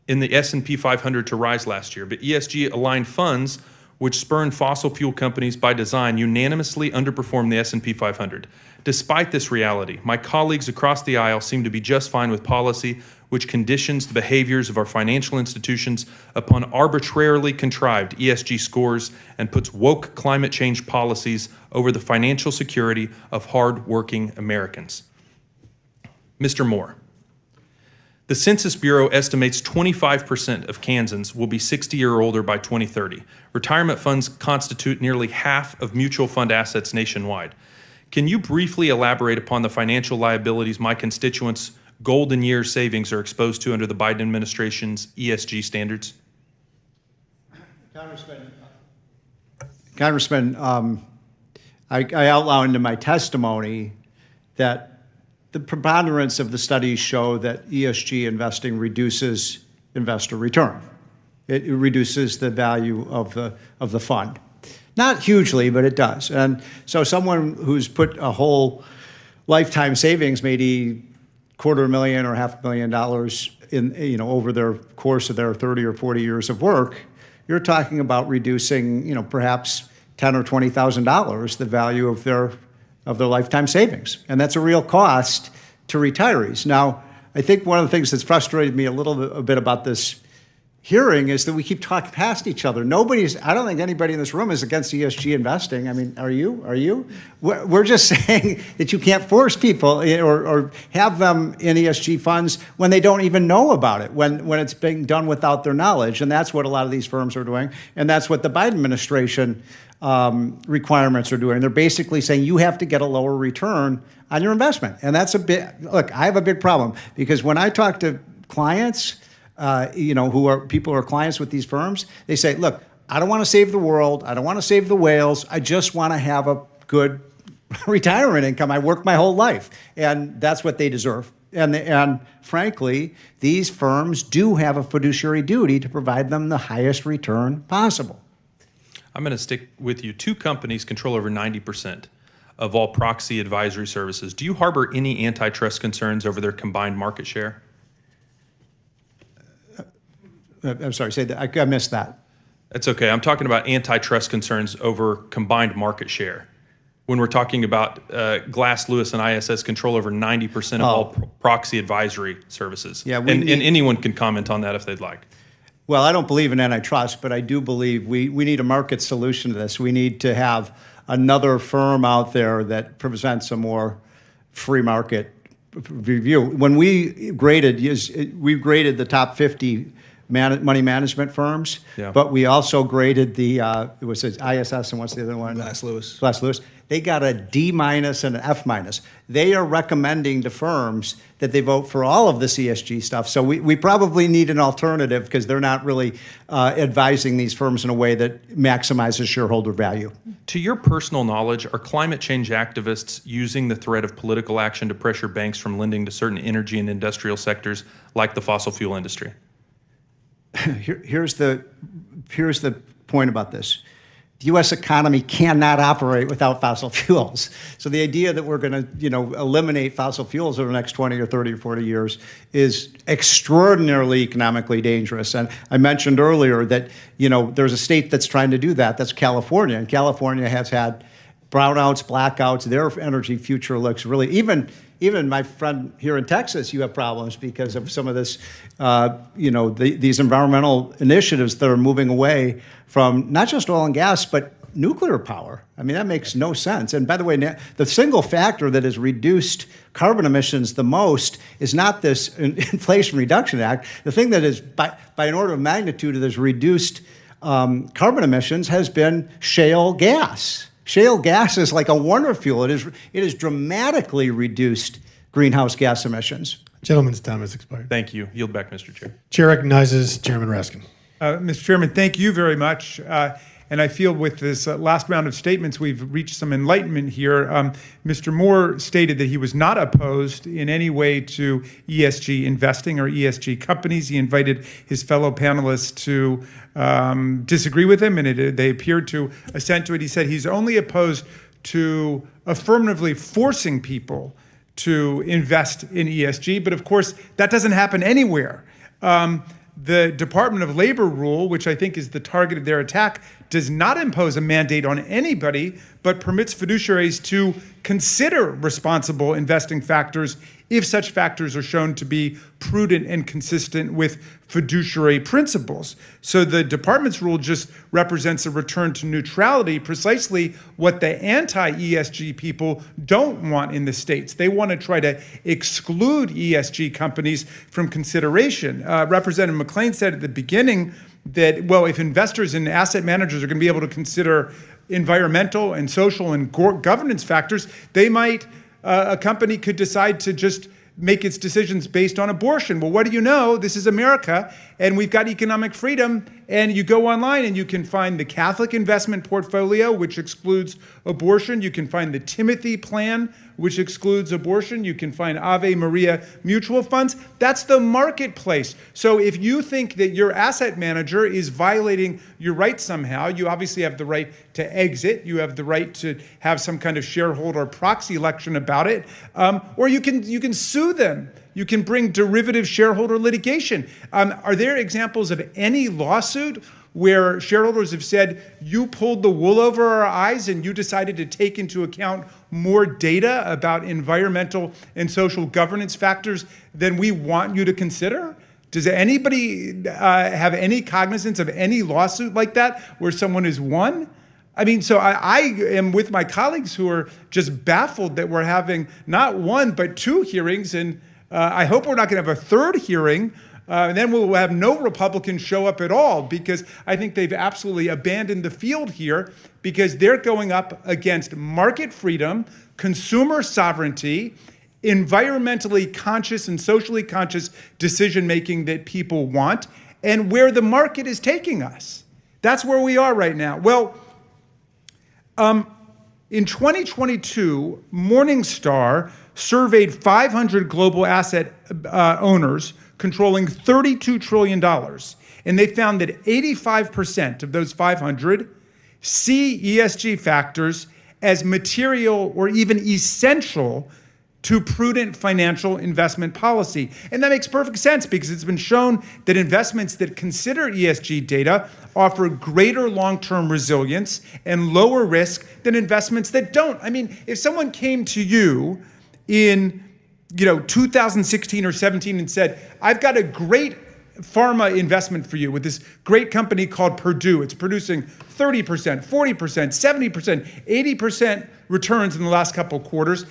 in the S&P 500 to rise last year, but ESG-aligned funds, which spurn fossil fuel companies by design, unanimously underperformed the S&P 500. Despite this reality, my colleagues across the aisle seem to be just fine with policy which conditions the behaviors of our financial institutions upon arbitrarily contrived ESG scores and puts woke climate change policies over the financial security of hard-working Americans. Mr. Moore, the Census Bureau estimates 25% of Kansans will be 60 or older by 2030. Retirement funds constitute nearly half of mutual fund assets nationwide. Can you briefly elaborate upon the financial liabilities my constituents' golden year savings are exposed to under the Biden administration's ESG standards? Congressman, I outlined in my testimony that the preponderance of the studies show that ESG investing reduces investor return. It reduces the value of the fund. Not hugely, but it does. And so someone who's put a whole lifetime savings, maybe $250,000 or $500,000 in, over their course of their 30 or 40 years of work, you're talking about reducing, perhaps $10,000 or $20,000 the value of their lifetime savings, and that's a real cost to retirees. Now, I think one of the things that's frustrated me a bit about this hearing is that we keep talking past each other. I don't think anybody in this room is against ESG investing. I mean, are you? We're just saying that you can't force people or have them in ESG funds when they don't even know about it, when it's being done without their knowledge. And that's what a lot of these firms are doing. And that's what the Biden administration requirements are doing. They're basically saying you have to get a lower return on your investment. And that's look, I have a big problem because when I talk to clients, people who are clients with these firms, they say, look, I don't want to save the world. I don't want to save the whales. I just want to have a good retirement income. I worked my whole life, and that's what they deserve. And frankly, these firms do have a fiduciary duty to provide them the highest return possible. I'm going to stick with you. Two companies control over 90% of all proxy advisory services. Do you harbor any antitrust concerns over their combined market share? I'm sorry, say that. I missed that. That's okay. I'm talking about antitrust concerns over combined market share. When we're talking about Glass Lewis and ISS control over 90% of all proxy advisory services. Yeah, and anyone can comment on that if they'd like. Well, I don't believe in antitrust, but I do believe we need a market solution to this. We need to have another firm out there that presents a more free market review. When we graded the top 50 money management firms, but we also graded the it was ISS and what's the other one? Glass Lewis. Glass Lewis. They got a D- and an F-. They are recommending to firms that they vote for all of this ESG stuff. So we probably need an alternative because they're not really advising these firms in a way that maximizes shareholder value. To your personal knowledge, are climate change activists using the threat of political action to pressure banks from lending to certain energy and industrial sectors like the fossil fuel industry? Here's the point about this. The U.S. economy cannot operate without fossil fuels. So the idea that we're going to, eliminate fossil fuels over the next 20 or 30 or 40 years is extraordinarily economically dangerous. And I mentioned earlier that, there's a state that's trying to do that. That's California. And California has had brownouts, blackouts. Their energy future looks really, even my friend here in Texas, you have problems because of some of this, these environmental initiatives that are moving away from not just oil and gas, but nuclear power. I mean, that makes no sense. And by the way, the single factor that has reduced carbon emissions the most is not this Inflation Reduction Act. The thing that is, by an order of magnitude, that has reduced carbon emissions has been shale gas. Shale gas is like a wonder fuel. It has dramatically reduced greenhouse gas emissions. Gentleman's time has expired. Thank you. Yield back, Mr. Chair. Chair recognizes Chairman Raskin. Mr. Chairman, thank you very much. And I feel with this last round of statements, we've reached some enlightenment here. Mr. Moore stated that he was not opposed in any way to ESG investing or ESG companies. He invited his fellow panelists to disagree with him, and they appeared to assent to it. He said he's only opposed to affirmatively forcing people to invest in ESG, but of course, that doesn't happen anywhere. The Department of Labor rule, which I think is the target of their attack, does not impose a mandate on anybody, but permits fiduciaries to consider responsible investing factors if such factors are shown to be prudent and consistent with fiduciary principles. So the department's rule just represents a return to neutrality, precisely what the anti-ESG people don't want in the states. They want to try to exclude ESG companies from consideration. Representative McClain said at the beginning that, well, if investors and asset managers are going to be able to consider environmental and social and governance factors, they might, a company could decide to just make its decisions based on abortion. Well, what do you know? This is America, and we've got economic freedom, and you go online and you can find the Catholic investment portfolio, which excludes abortion. You can find the Timothy plan, which excludes abortion. You can find Ave Maria mutual funds. That's the marketplace. So if you think that your asset manager is violating your rights somehow, you obviously have the right to exit. You have the right to have some kind of shareholder proxy election about it, or you can sue them. You can bring derivative shareholder litigation. Are there examples of any lawsuit where shareholders have said, you pulled the wool over our eyes and you decided to take into account more data about environmental and social governance factors than we want you to consider? Does anybody have any cognizance of any lawsuit like that where someone has won? I mean, so I am with my colleagues who are just baffled that we're having not one, but two hearings, and I hope we're not going to have a third hearing. And then we'll have no Republicans show up at all, because I think they've absolutely abandoned the field here, because they're going up against market freedom, consumer sovereignty, environmentally conscious and socially conscious decision-making that people want, and where the market is taking us. That's where we are right now. Well, in 2022, Morningstar surveyed 500 global asset owners controlling $32 trillion. And they found that 85% of those 500 see ESG factors as material or even essential to prudent financial investment policy. And that makes perfect sense, because it's been shown that investments that consider ESG data offer greater long-term resilience and lower risk than investments that don't. I mean, if someone came to you in 2016 or 17 and said, I've got a great pharma investment for you with this great company called Purdue. It's producing 30%, 40%, 70%, 80% returns in the last couple of quarters.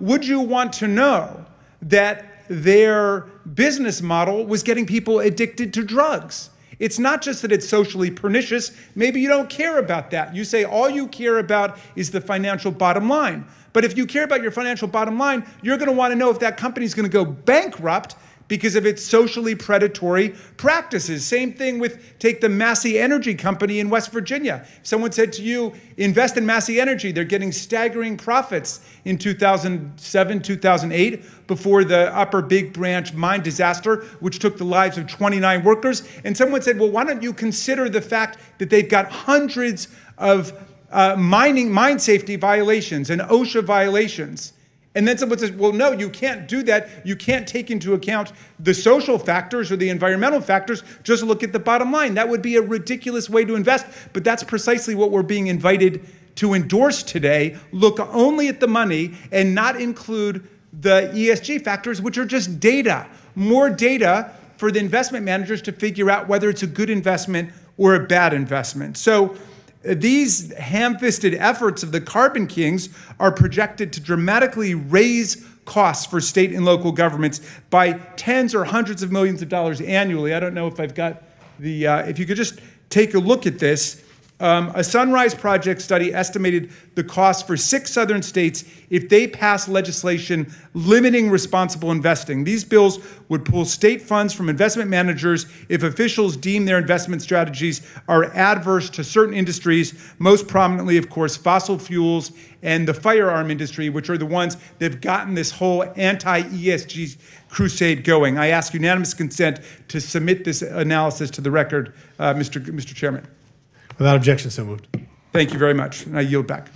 Would you want to know that their business model was getting people addicted to drugs? It's not just that it's socially pernicious. Maybe you don't care about that. You say all you care about is the financial bottom line. But if you care about your financial bottom line, you're going to want to know if that company's going to go bankrupt because of its socially predatory practices. Same thing with, take the Massey Energy Company in West Virginia. If someone said to you, invest in Massey Energy, they're getting staggering profits in 2007, 2008, before the Upper Big Branch mine disaster, which took the lives of 29 workers. And someone said, well, why don't you consider the fact that they've got hundreds of mine safety violations and OSHA violations? And then someone says, well, no, you can't do that. You can't take into account the social factors or the environmental factors. Just look at the bottom line. That would be a ridiculous way to invest. But that's precisely what we're being invited to endorse today. Look only at the money and not include the ESG factors, which are just data. More data for the investment managers to figure out whether it's a good investment or a bad investment. So these ham-fisted efforts of the carbon kings are projected to dramatically raise costs for state and local governments by tens or hundreds of millions of dollars annually. I don't know if I've got the, if you could just take a look at this. A Sunrise Project study estimated the cost for 6 southern states if they pass legislation limiting responsible investing. These bills would pull state funds from investment managers if officials deem their investment strategies are adverse to certain industries, most prominently, of course, fossil fuels and the firearm industry, which are the ones that have gotten this whole anti-ESG crusade going. I ask unanimous consent to submit this analysis to the record, Mr. Chairman. Without objection, so moved. Thank you very much, and I yield back.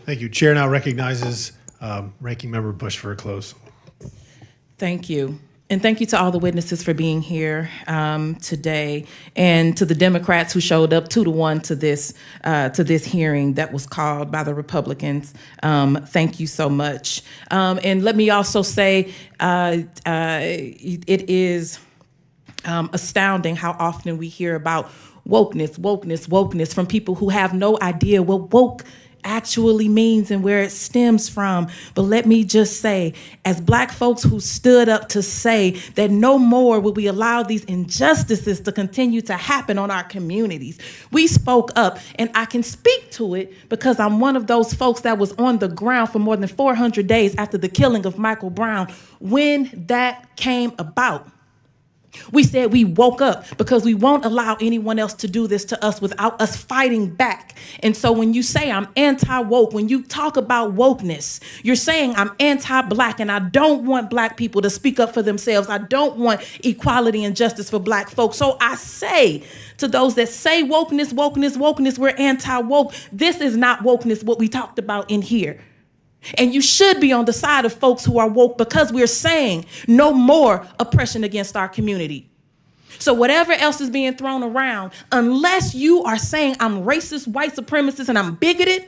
Thank you. Chair now recognizes Ranking Member Bush for a close. Thank you. And thank you to all the witnesses for being here today, and to the Democrats who showed up 2-1 to this hearing that was called by the Republicans. Thank you so much. And let me also say, it is astounding how often we hear about wokeness from people who have no idea what woke actually means and where it stems from. But let me just say, as Black folks who stood up to say that no more will we allow these injustices to continue to happen on our communities, we spoke up, and I can speak to it because I'm one of those folks that was on the ground for more than 400 days after the killing of Michael Brown when that came about. We said we woke up because we won't allow anyone else to do this to us without us fighting back. And so when you say I'm anti-woke, when you talk about wokeness, you're saying I'm anti-Black, and I don't want Black people to speak up for themselves. I don't want equality and justice for Black folks. So I say to those that say wokeness, we're anti-woke. This is not wokeness, what we talked about in here. And you should be on the side of folks who are woke, because we're saying no more oppression against our community. So whatever else is being thrown around, unless you are saying I'm racist, white supremacist, and I'm bigoted,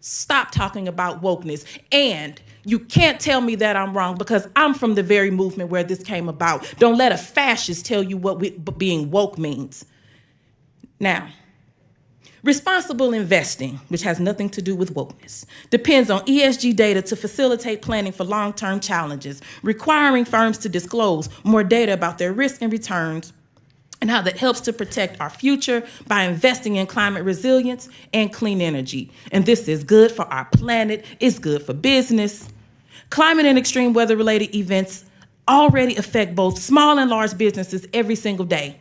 stop talking about wokeness. And you can't tell me that I'm wrong, because I'm from the very movement where this came about. Don't let a fascist tell you what being woke means. Now, responsible investing, which has nothing to do with wokeness, depends on ESG data to facilitate planning for long-term challenges, requiring firms to disclose more data about their risk and returns, and how that helps to protect our future by investing in climate resilience and clean energy. And this is good for our planet, it's good for business. Climate and extreme weather-related events already affect both small and large businesses every single day.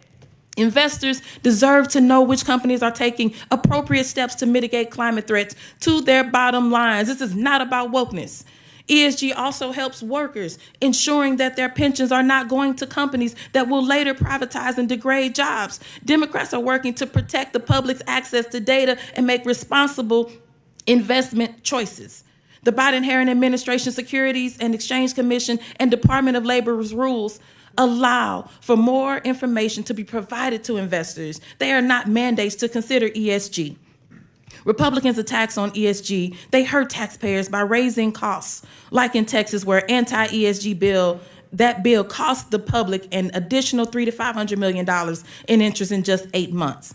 Investors deserve to know which companies are taking appropriate steps to mitigate climate threats to their bottom lines. This is not about wokeness. ESG also helps workers, ensuring that their pensions are not going to companies that will later privatize and degrade jobs. Democrats are working to protect the public's access to data and make responsible investment choices. The Biden-Harris administration Securities and Exchange Commission and Department of Labor's rules allow for more information to be provided to investors. They are not mandates to consider ESG. Republicans' attacks on ESG, they hurt taxpayers by raising costs, like in Texas, where anti-ESG bill that bill cost the public an additional $300 to $500 million in interest in just 8 months.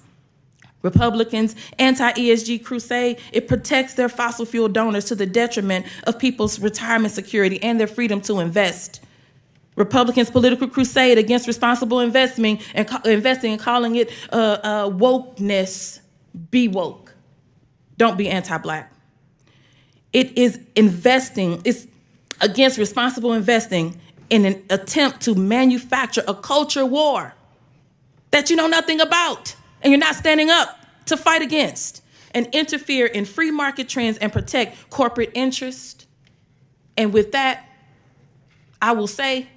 Republicans' anti-ESG crusade, it protects their fossil fuel donors to the detriment of people's retirement security and their freedom to invest. Republicans' political crusade against responsible investing and calling it wokeness. Be woke. Don't be anti-Black. It is investing, it's against responsible investing in an attempt to manufacture a culture war that you know nothing about and you're not standing up to fight against, and interfere in free market trends and protect corporate interest. And with that, I will say,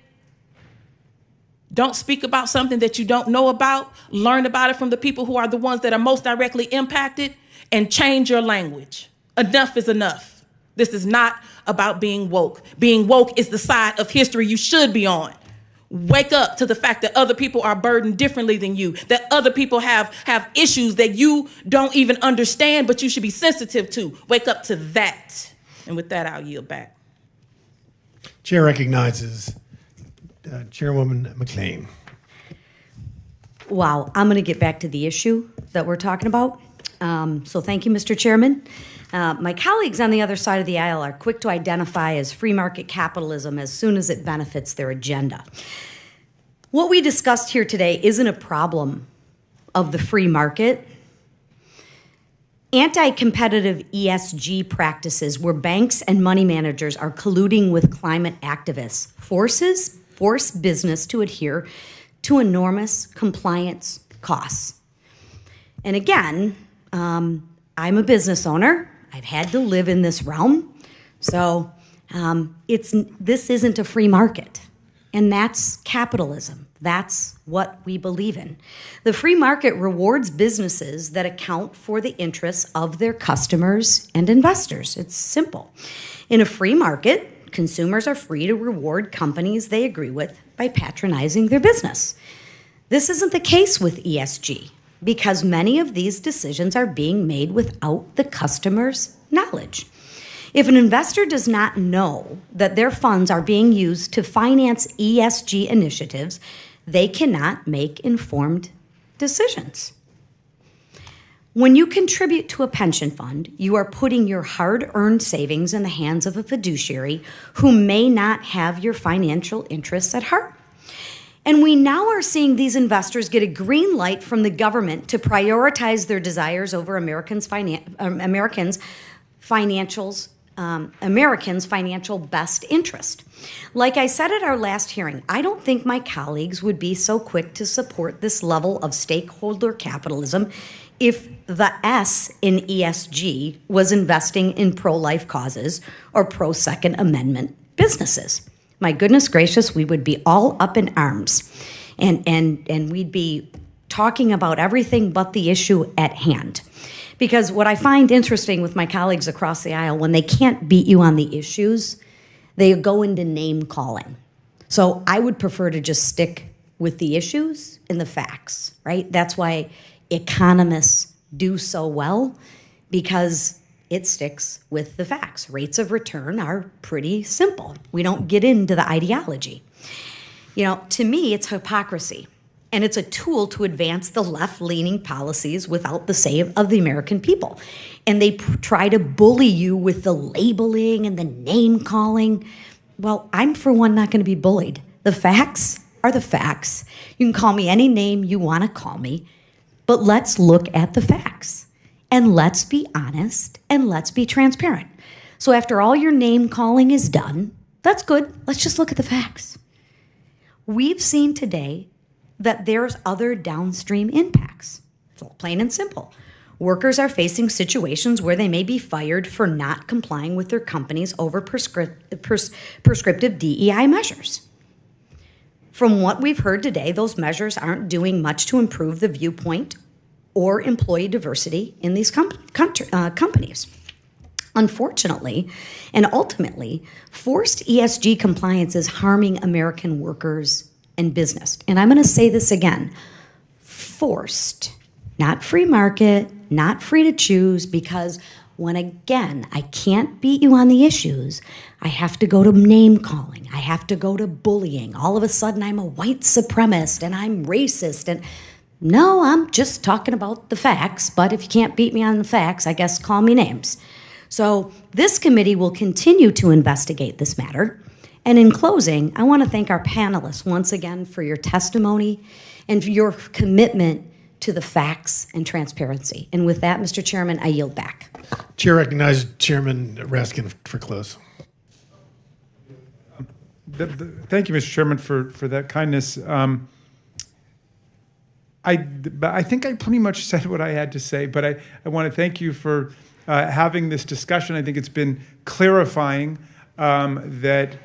don't speak about something that you don't know about. Learn about it from the people who are the ones that are most directly impacted, and change your language. Enough is enough. This is not about being woke. Being woke is the side of history you should be on. Wake up to the fact that other people are burdened differently than you, that other people have issues that you don't even understand, but you should be sensitive to. Wake up to that. And with that, I'll yield back. Chair recognizes Chairwoman McLean. Wow, I'm going to get back to the issue that we're talking about. So thank you, Mr. Chairman. My colleagues on the other side of the aisle are quick to identify as free market capitalism as soon as it benefits their agenda. What we discussed here today isn't a problem of the free market. Anti-competitive ESG practices where banks and money managers are colluding with climate activists force business to adhere to enormous compliance costs. And again, I'm a business owner. I've had to live in this realm. So this isn't a free market. And that's capitalism. That's what we believe in. The free market rewards businesses that account for the interests of their customers and investors. It's simple. In a free market, consumers are free to reward companies they agree with by patronizing their business. This isn't the case with ESG, because many of these decisions are being made without the customer's knowledge. If an investor does not know that their funds are being used to finance ESG initiatives, they cannot make informed decisions. When you contribute to a pension fund, you are putting your hard-earned savings in the hands of a fiduciary who may not have your financial interests at heart. And we now are seeing these investors get a green light from the government to prioritize their desires over Americans' financial best interest. Like I said at our last hearing, I don't think my colleagues would be so quick to support this level of stakeholder capitalism if the S in ESG was investing in pro-life causes or pro-Second Amendment businesses. My goodness gracious, we would be all up in arms, and we'd be talking about everything but the issue at hand. Because what I find interesting with my colleagues across the aisle, when they can't beat you on the issues, they go into name calling. So I would prefer to just stick with the issues and the facts, right? That's why economists do so well, because it sticks with the facts. Rates of return are pretty simple. We don't get into the ideology. You know, to me, it's hypocrisy. And it's a tool to advance the left-leaning policies without the say of the American people. And they try to bully you with the labeling and the name-calling. Well, I'm, for one, not going to be bullied. The facts are the facts. You can call me any name you want to call me, but let's look at the facts. And let's be honest, and let's be transparent. So after all your name-calling is done, that's good. Let's just look at the facts. We've seen today that there's other downstream impacts. It's all plain and simple. Workers are facing situations where they may be fired for not complying with their company's prescriptive DEI measures. From what we've heard today, those measures aren't doing much to improve the viewpoint or employee diversity in these companies. Unfortunately, and ultimately, forced ESG compliance is harming American workers and business. And I'm going to say this again, forced, not free market, not free to choose, because when again, I can't beat you on the issues. I have to go to name calling. I have to go to bullying. All of a sudden, I'm a white supremacist and I'm racist. And no, I'm just talking about the facts. But if you can't beat me on the facts, I guess call me names. So this committee will continue to investigate this matter. And in closing, I want to thank our panelists once again for your testimony and for your commitment to the facts and transparency. And with that, Mr. Chairman, I yield back. Chair recognizes Chairman Raskin for close. Thank you, Mr. Chairman, for that kindness. I think I pretty much said what I had to say, but I want to thank you for having this discussion. I think it's been clarifying that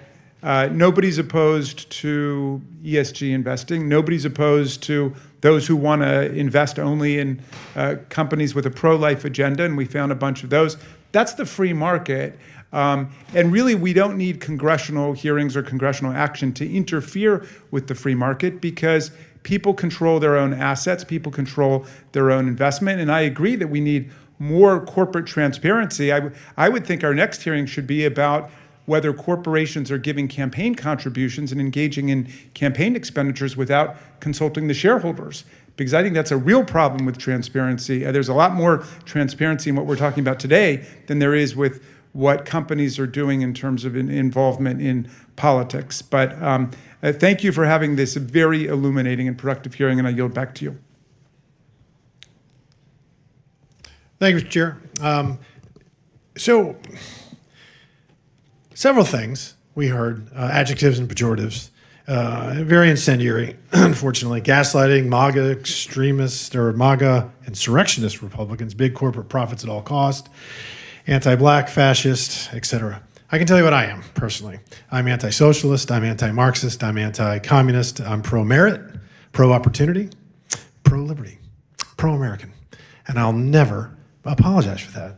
nobody's opposed to ESG investing. Nobody's opposed to those who want to invest only in companies with a pro-life agenda, and we found a bunch of those. That's the free market. And really, we don't need congressional hearings or congressional action to interfere with the free market, because people control their own assets, people control their own investment, and I agree that we need more corporate transparency. I would think our next hearing should be about whether corporations are giving campaign contributions and engaging in campaign expenditures without consulting the shareholders, because I think that's a real problem with transparency. There's a lot more transparency in what we're talking about today than there is with what companies are doing in terms of involvement in politics. But thank you for having this very illuminating and productive hearing, and I yield back to you. Thank you, Mr. Chair. So, several things we heard, adjectives and pejoratives, very incendiary, unfortunately. Gaslighting, MAGA extremists, or MAGA insurrectionist Republicans, big corporate profits at all cost, anti-black, fascist, etc. I can tell you what I am, personally. I'm anti-socialist, I'm anti-Marxist, I'm anti-communist, I'm pro-merit, pro-opportunity, pro-liberty, pro-American. And I'll never apologize for that,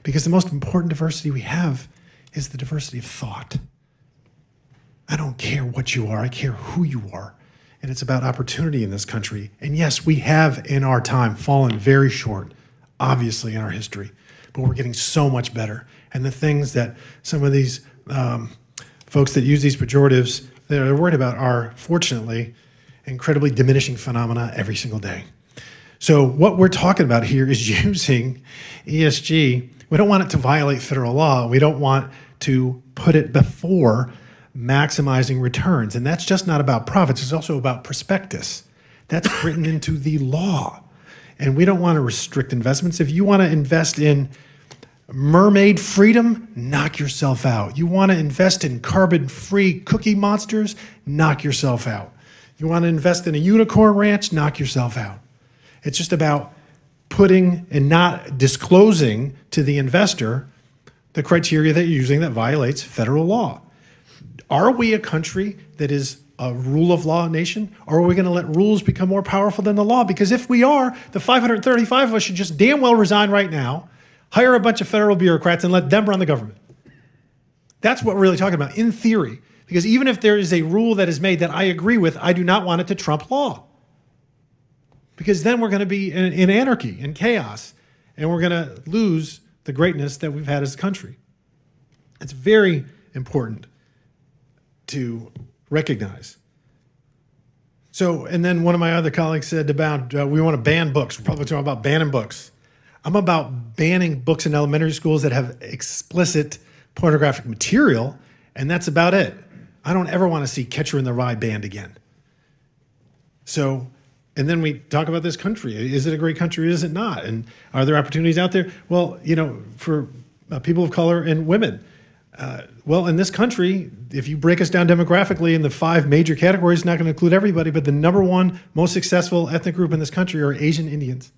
because the most important diversity we have is the diversity of thought. I don't care what you are, I care who you are. And it's about opportunity in this country. And yes, we have in our time fallen very short, obviously, in our history, but we're getting so much better. And the things that some of these folks that use these pejoratives, they're worried about, are fortunately incredibly diminishing phenomena every single day. So what we're talking about here is using ESG. We don't want it to violate federal law. We don't want to put it before maximizing returns. And that's just not about profits. It's also about prospectus. That's written into the law. And we don't want to restrict investments. If you want to invest in mermaid freedom, knock yourself out. You want to invest in carbon-free cookie monsters, knock yourself out. You want to invest in a unicorn ranch, knock yourself out. It's just about putting and not disclosing to the investor the criteria that you're using that violates federal law. Are we a country that is a rule of law nation, or are we going to let rules become more powerful than the law? Because if we are, the 535 of us should just damn well resign right now, hire a bunch of federal bureaucrats, and let them run the government. That's what we're really talking about, in theory. Because even if there is a rule that is made that I agree with, I do not want it to trump law. Because then we're going to be in anarchy and chaos, and we're going to lose the greatness that we've had as a country. It's very important to recognize. So, and then one of my other colleagues said about we want to ban books. We're probably talking about banning books. I'm about banning books in elementary schools that have explicit pornographic material, and that's about it. I don't ever want to see Catcher in the Rye banned again. So, and then we talk about this country. Is it a great country or is it not? And are there opportunities out there? Well, you know, for people of color and women. Well, in this country, if you break us down demographically in the 5 major categories, it's not going to include everybody, but the number one most successful ethnic group in this country are Asian Indians,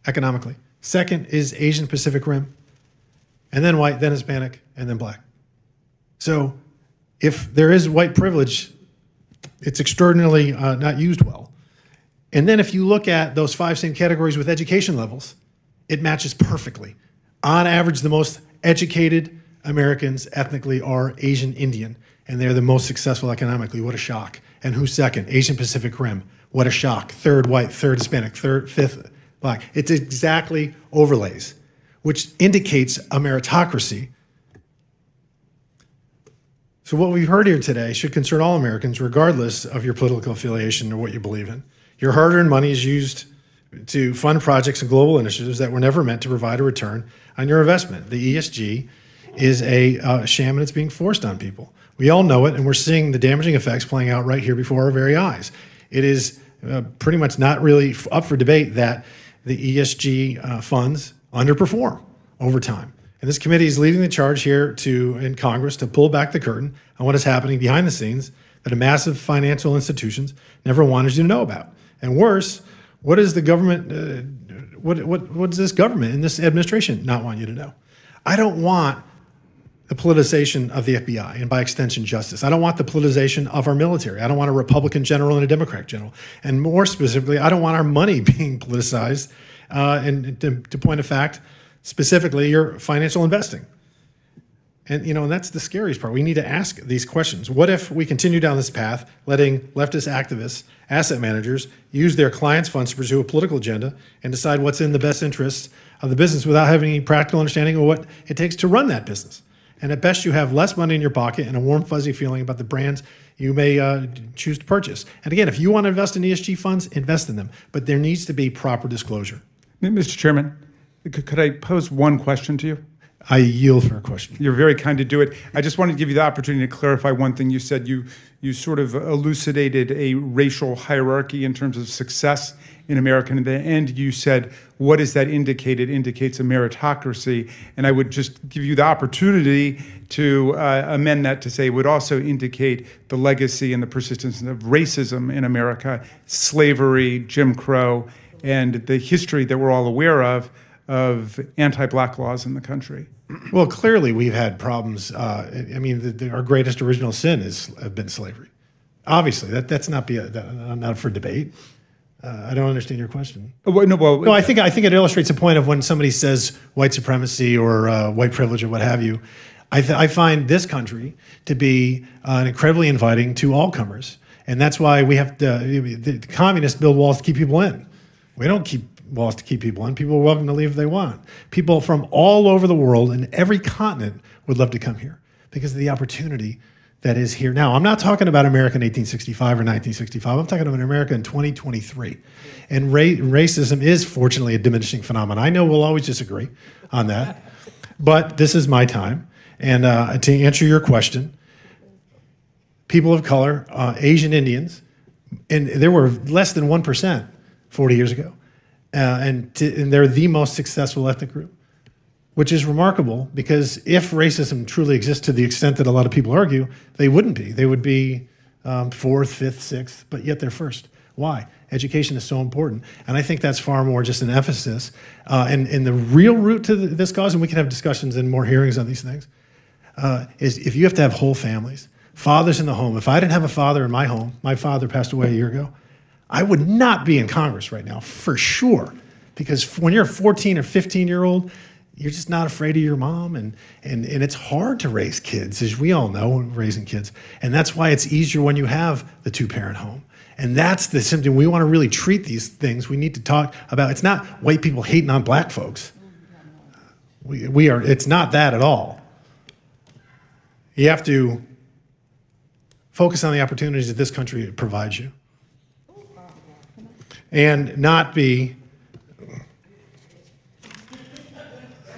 economically. Second is Asian Pacific Rim, and then white, then Hispanic, and then black. So if there is white privilege, it's extraordinarily not used well. And then if you look at those 5 same categories with education levels, it matches perfectly. On average, the most educated Americans ethnically are Asian Indian, and they're the most successful economically. What a shock. And who's second? Asian Pacific Rim. What a shock. Third white, third Hispanic, fifth black. It's exactly overlays. which indicates a meritocracy. So what we've heard here today should concern all Americans, regardless of your political affiliation or what you believe in. Your hard-earned money is used to fund projects and global initiatives that were never meant to provide a return on your investment. The ESG is a sham, and it's being forced on people. We all know it, and we're seeing the damaging effects playing out right here before our very eyes. It is pretty much not really up for debate that the ESG funds underperform over time. And this committee is leading the charge here in Congress to pull back the curtain on what is happening behind the scenes that a massive financial institutions never wanted you to know about. And worse, what is the government, what does this government and this administration not want you to know? I don't want the politicization of the FBI and by extension justice. I don't want the politicization of our military. I don't want a Republican general and a Democrat general. And more specifically, I don't want our money being politicized. And to point of fact, specifically your financial investing. And and that's the scariest part. We need to ask these questions. What if we continue down this path, letting leftist activists, asset managers, use their clients' funds to pursue a political agenda and decide what's in the best interests of the business without having any practical understanding of what it takes to run that business? And at best, you have less money in your pocket and a warm, fuzzy feeling about the brands you may choose to purchase. And again, if you want to invest in ESG funds, invest in them. But there needs to be proper disclosure. Mr. Chairman, could I pose one question to you? I yield for a question. You're very kind to do it. I just wanted to give you the opportunity to clarify one thing. You said you sort of elucidated a racial hierarchy in terms of success in America. And at the end, you said, what does that indicate? It indicates a meritocracy. And I would just give you the opportunity to amend that to say it would also indicate the legacy and the persistence of racism in America, slavery, Jim Crow, and the history that we're all aware of anti-black laws in the country. Well, clearly we've had problems. Our greatest original sin has been slavery. Obviously, that's not for debate. I don't understand your question. No, I think it illustrates a point of when somebody says white supremacy or white privilege or what have you. I find this country to be incredibly inviting to all comers, and that's why we have the communists build walls to keep people in. We don't keep walls to keep people in. People are welcome to leave if they want. People from all over the world and every continent would love to come here because of the opportunity that is here now. I'm not talking about America in 1865 or 1965. I'm talking about America in 2023. And racism is fortunately a diminishing phenomenon. I know we'll always disagree on that, but this is my time. And to answer your question, people of color, Asian Indians, and there were less than 1% 40 years ago. And they're the most successful ethnic group, which is remarkable because if racism truly exists to the extent that a lot of people argue, they wouldn't be. They would be fourth, fifth, sixth, but yet they're first. Why? Education is so important. And I think that's far more just an emphasis. And the real root to this cause, and we can have discussions and more hearings on these things, is if you have to have whole families, fathers in the home. If I didn't have a father in my home, my father passed away a year ago, I would not be in Congress right now, for sure. Because when you're a 14 or 15-year-old, you're just not afraid of your mom. And it's hard to raise kids, as we all know, raising kids. And that's why it's easier when you have the two-parent home. And that's the symptom. We want to really treat these things. We need to talk about, it's not white people hating on black folks. It's not that at all. You have to focus on the opportunities that this country provides you. And not be,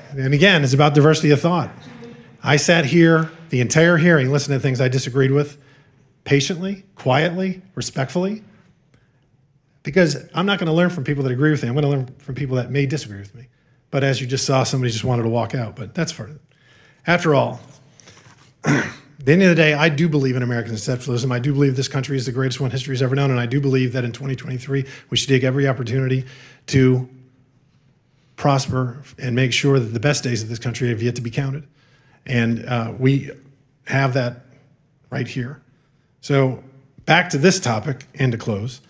and again, it's about diversity of thought. I sat here the entire hearing, listening to things I disagreed with, patiently, quietly, respectfully, because I'm not going to learn from people that agree with me. I'm going to learn from people that may disagree with me. But as you just saw, somebody just wanted to walk out, but that's for it. After all, at the end of the day, I do believe in American exceptionalism. I do believe this country is the greatest one history has ever known, and I do believe that in 2023, we should take every opportunity to prosper and make sure that the best days of this country have yet to be counted. And we have that right here. So back to this topic and to close.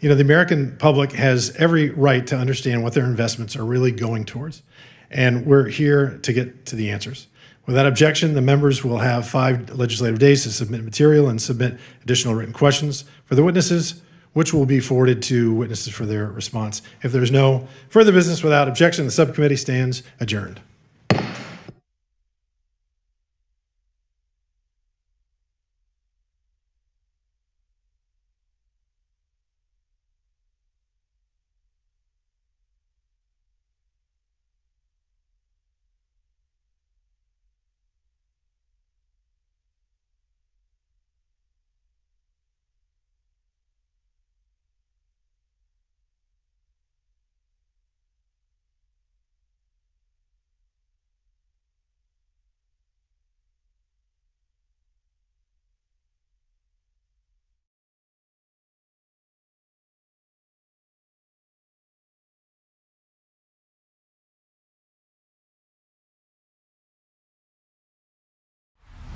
The American public has every right to understand what their investments are really going towards. And we're here to get to the answers. Without objection, the members will have 5 legislative days to submit material and submit additional written questions. For the witnesses, which will be forwarded to witnesses for their response. If there's no further business without objection, the subcommittee stands adjourned.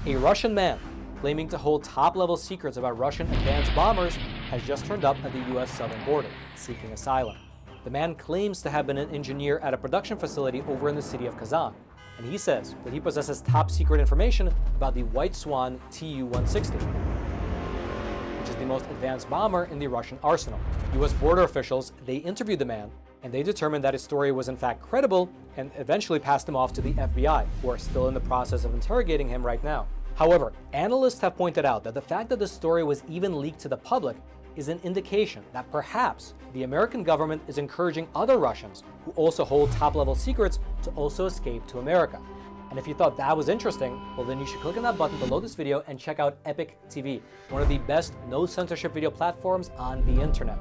A Russian man claiming to hold top-level secrets about Russian advanced bombers has just turned up at the U.S. southern border, seeking asylum. The man claims to have been an engineer at a production facility over in the city of Kazan, and he says that he possesses top-secret information about the White Swan Tu-160, which is the most advanced bomber in the Russian arsenal. U.S. border officials, they interviewed the man, and they determined that his story was in fact credible and eventually passed him off to the FBI, who are still in the process of interrogating him right now. However, analysts have pointed out that the fact that the story was even leaked to the public is an indication that perhaps the American government is encouraging other Russians who also hold top-level secrets to also escape to America. And if you thought that was interesting, well then you should click on that button below this video and check out Epoch TV, one of the best no censorship video platforms on the internet.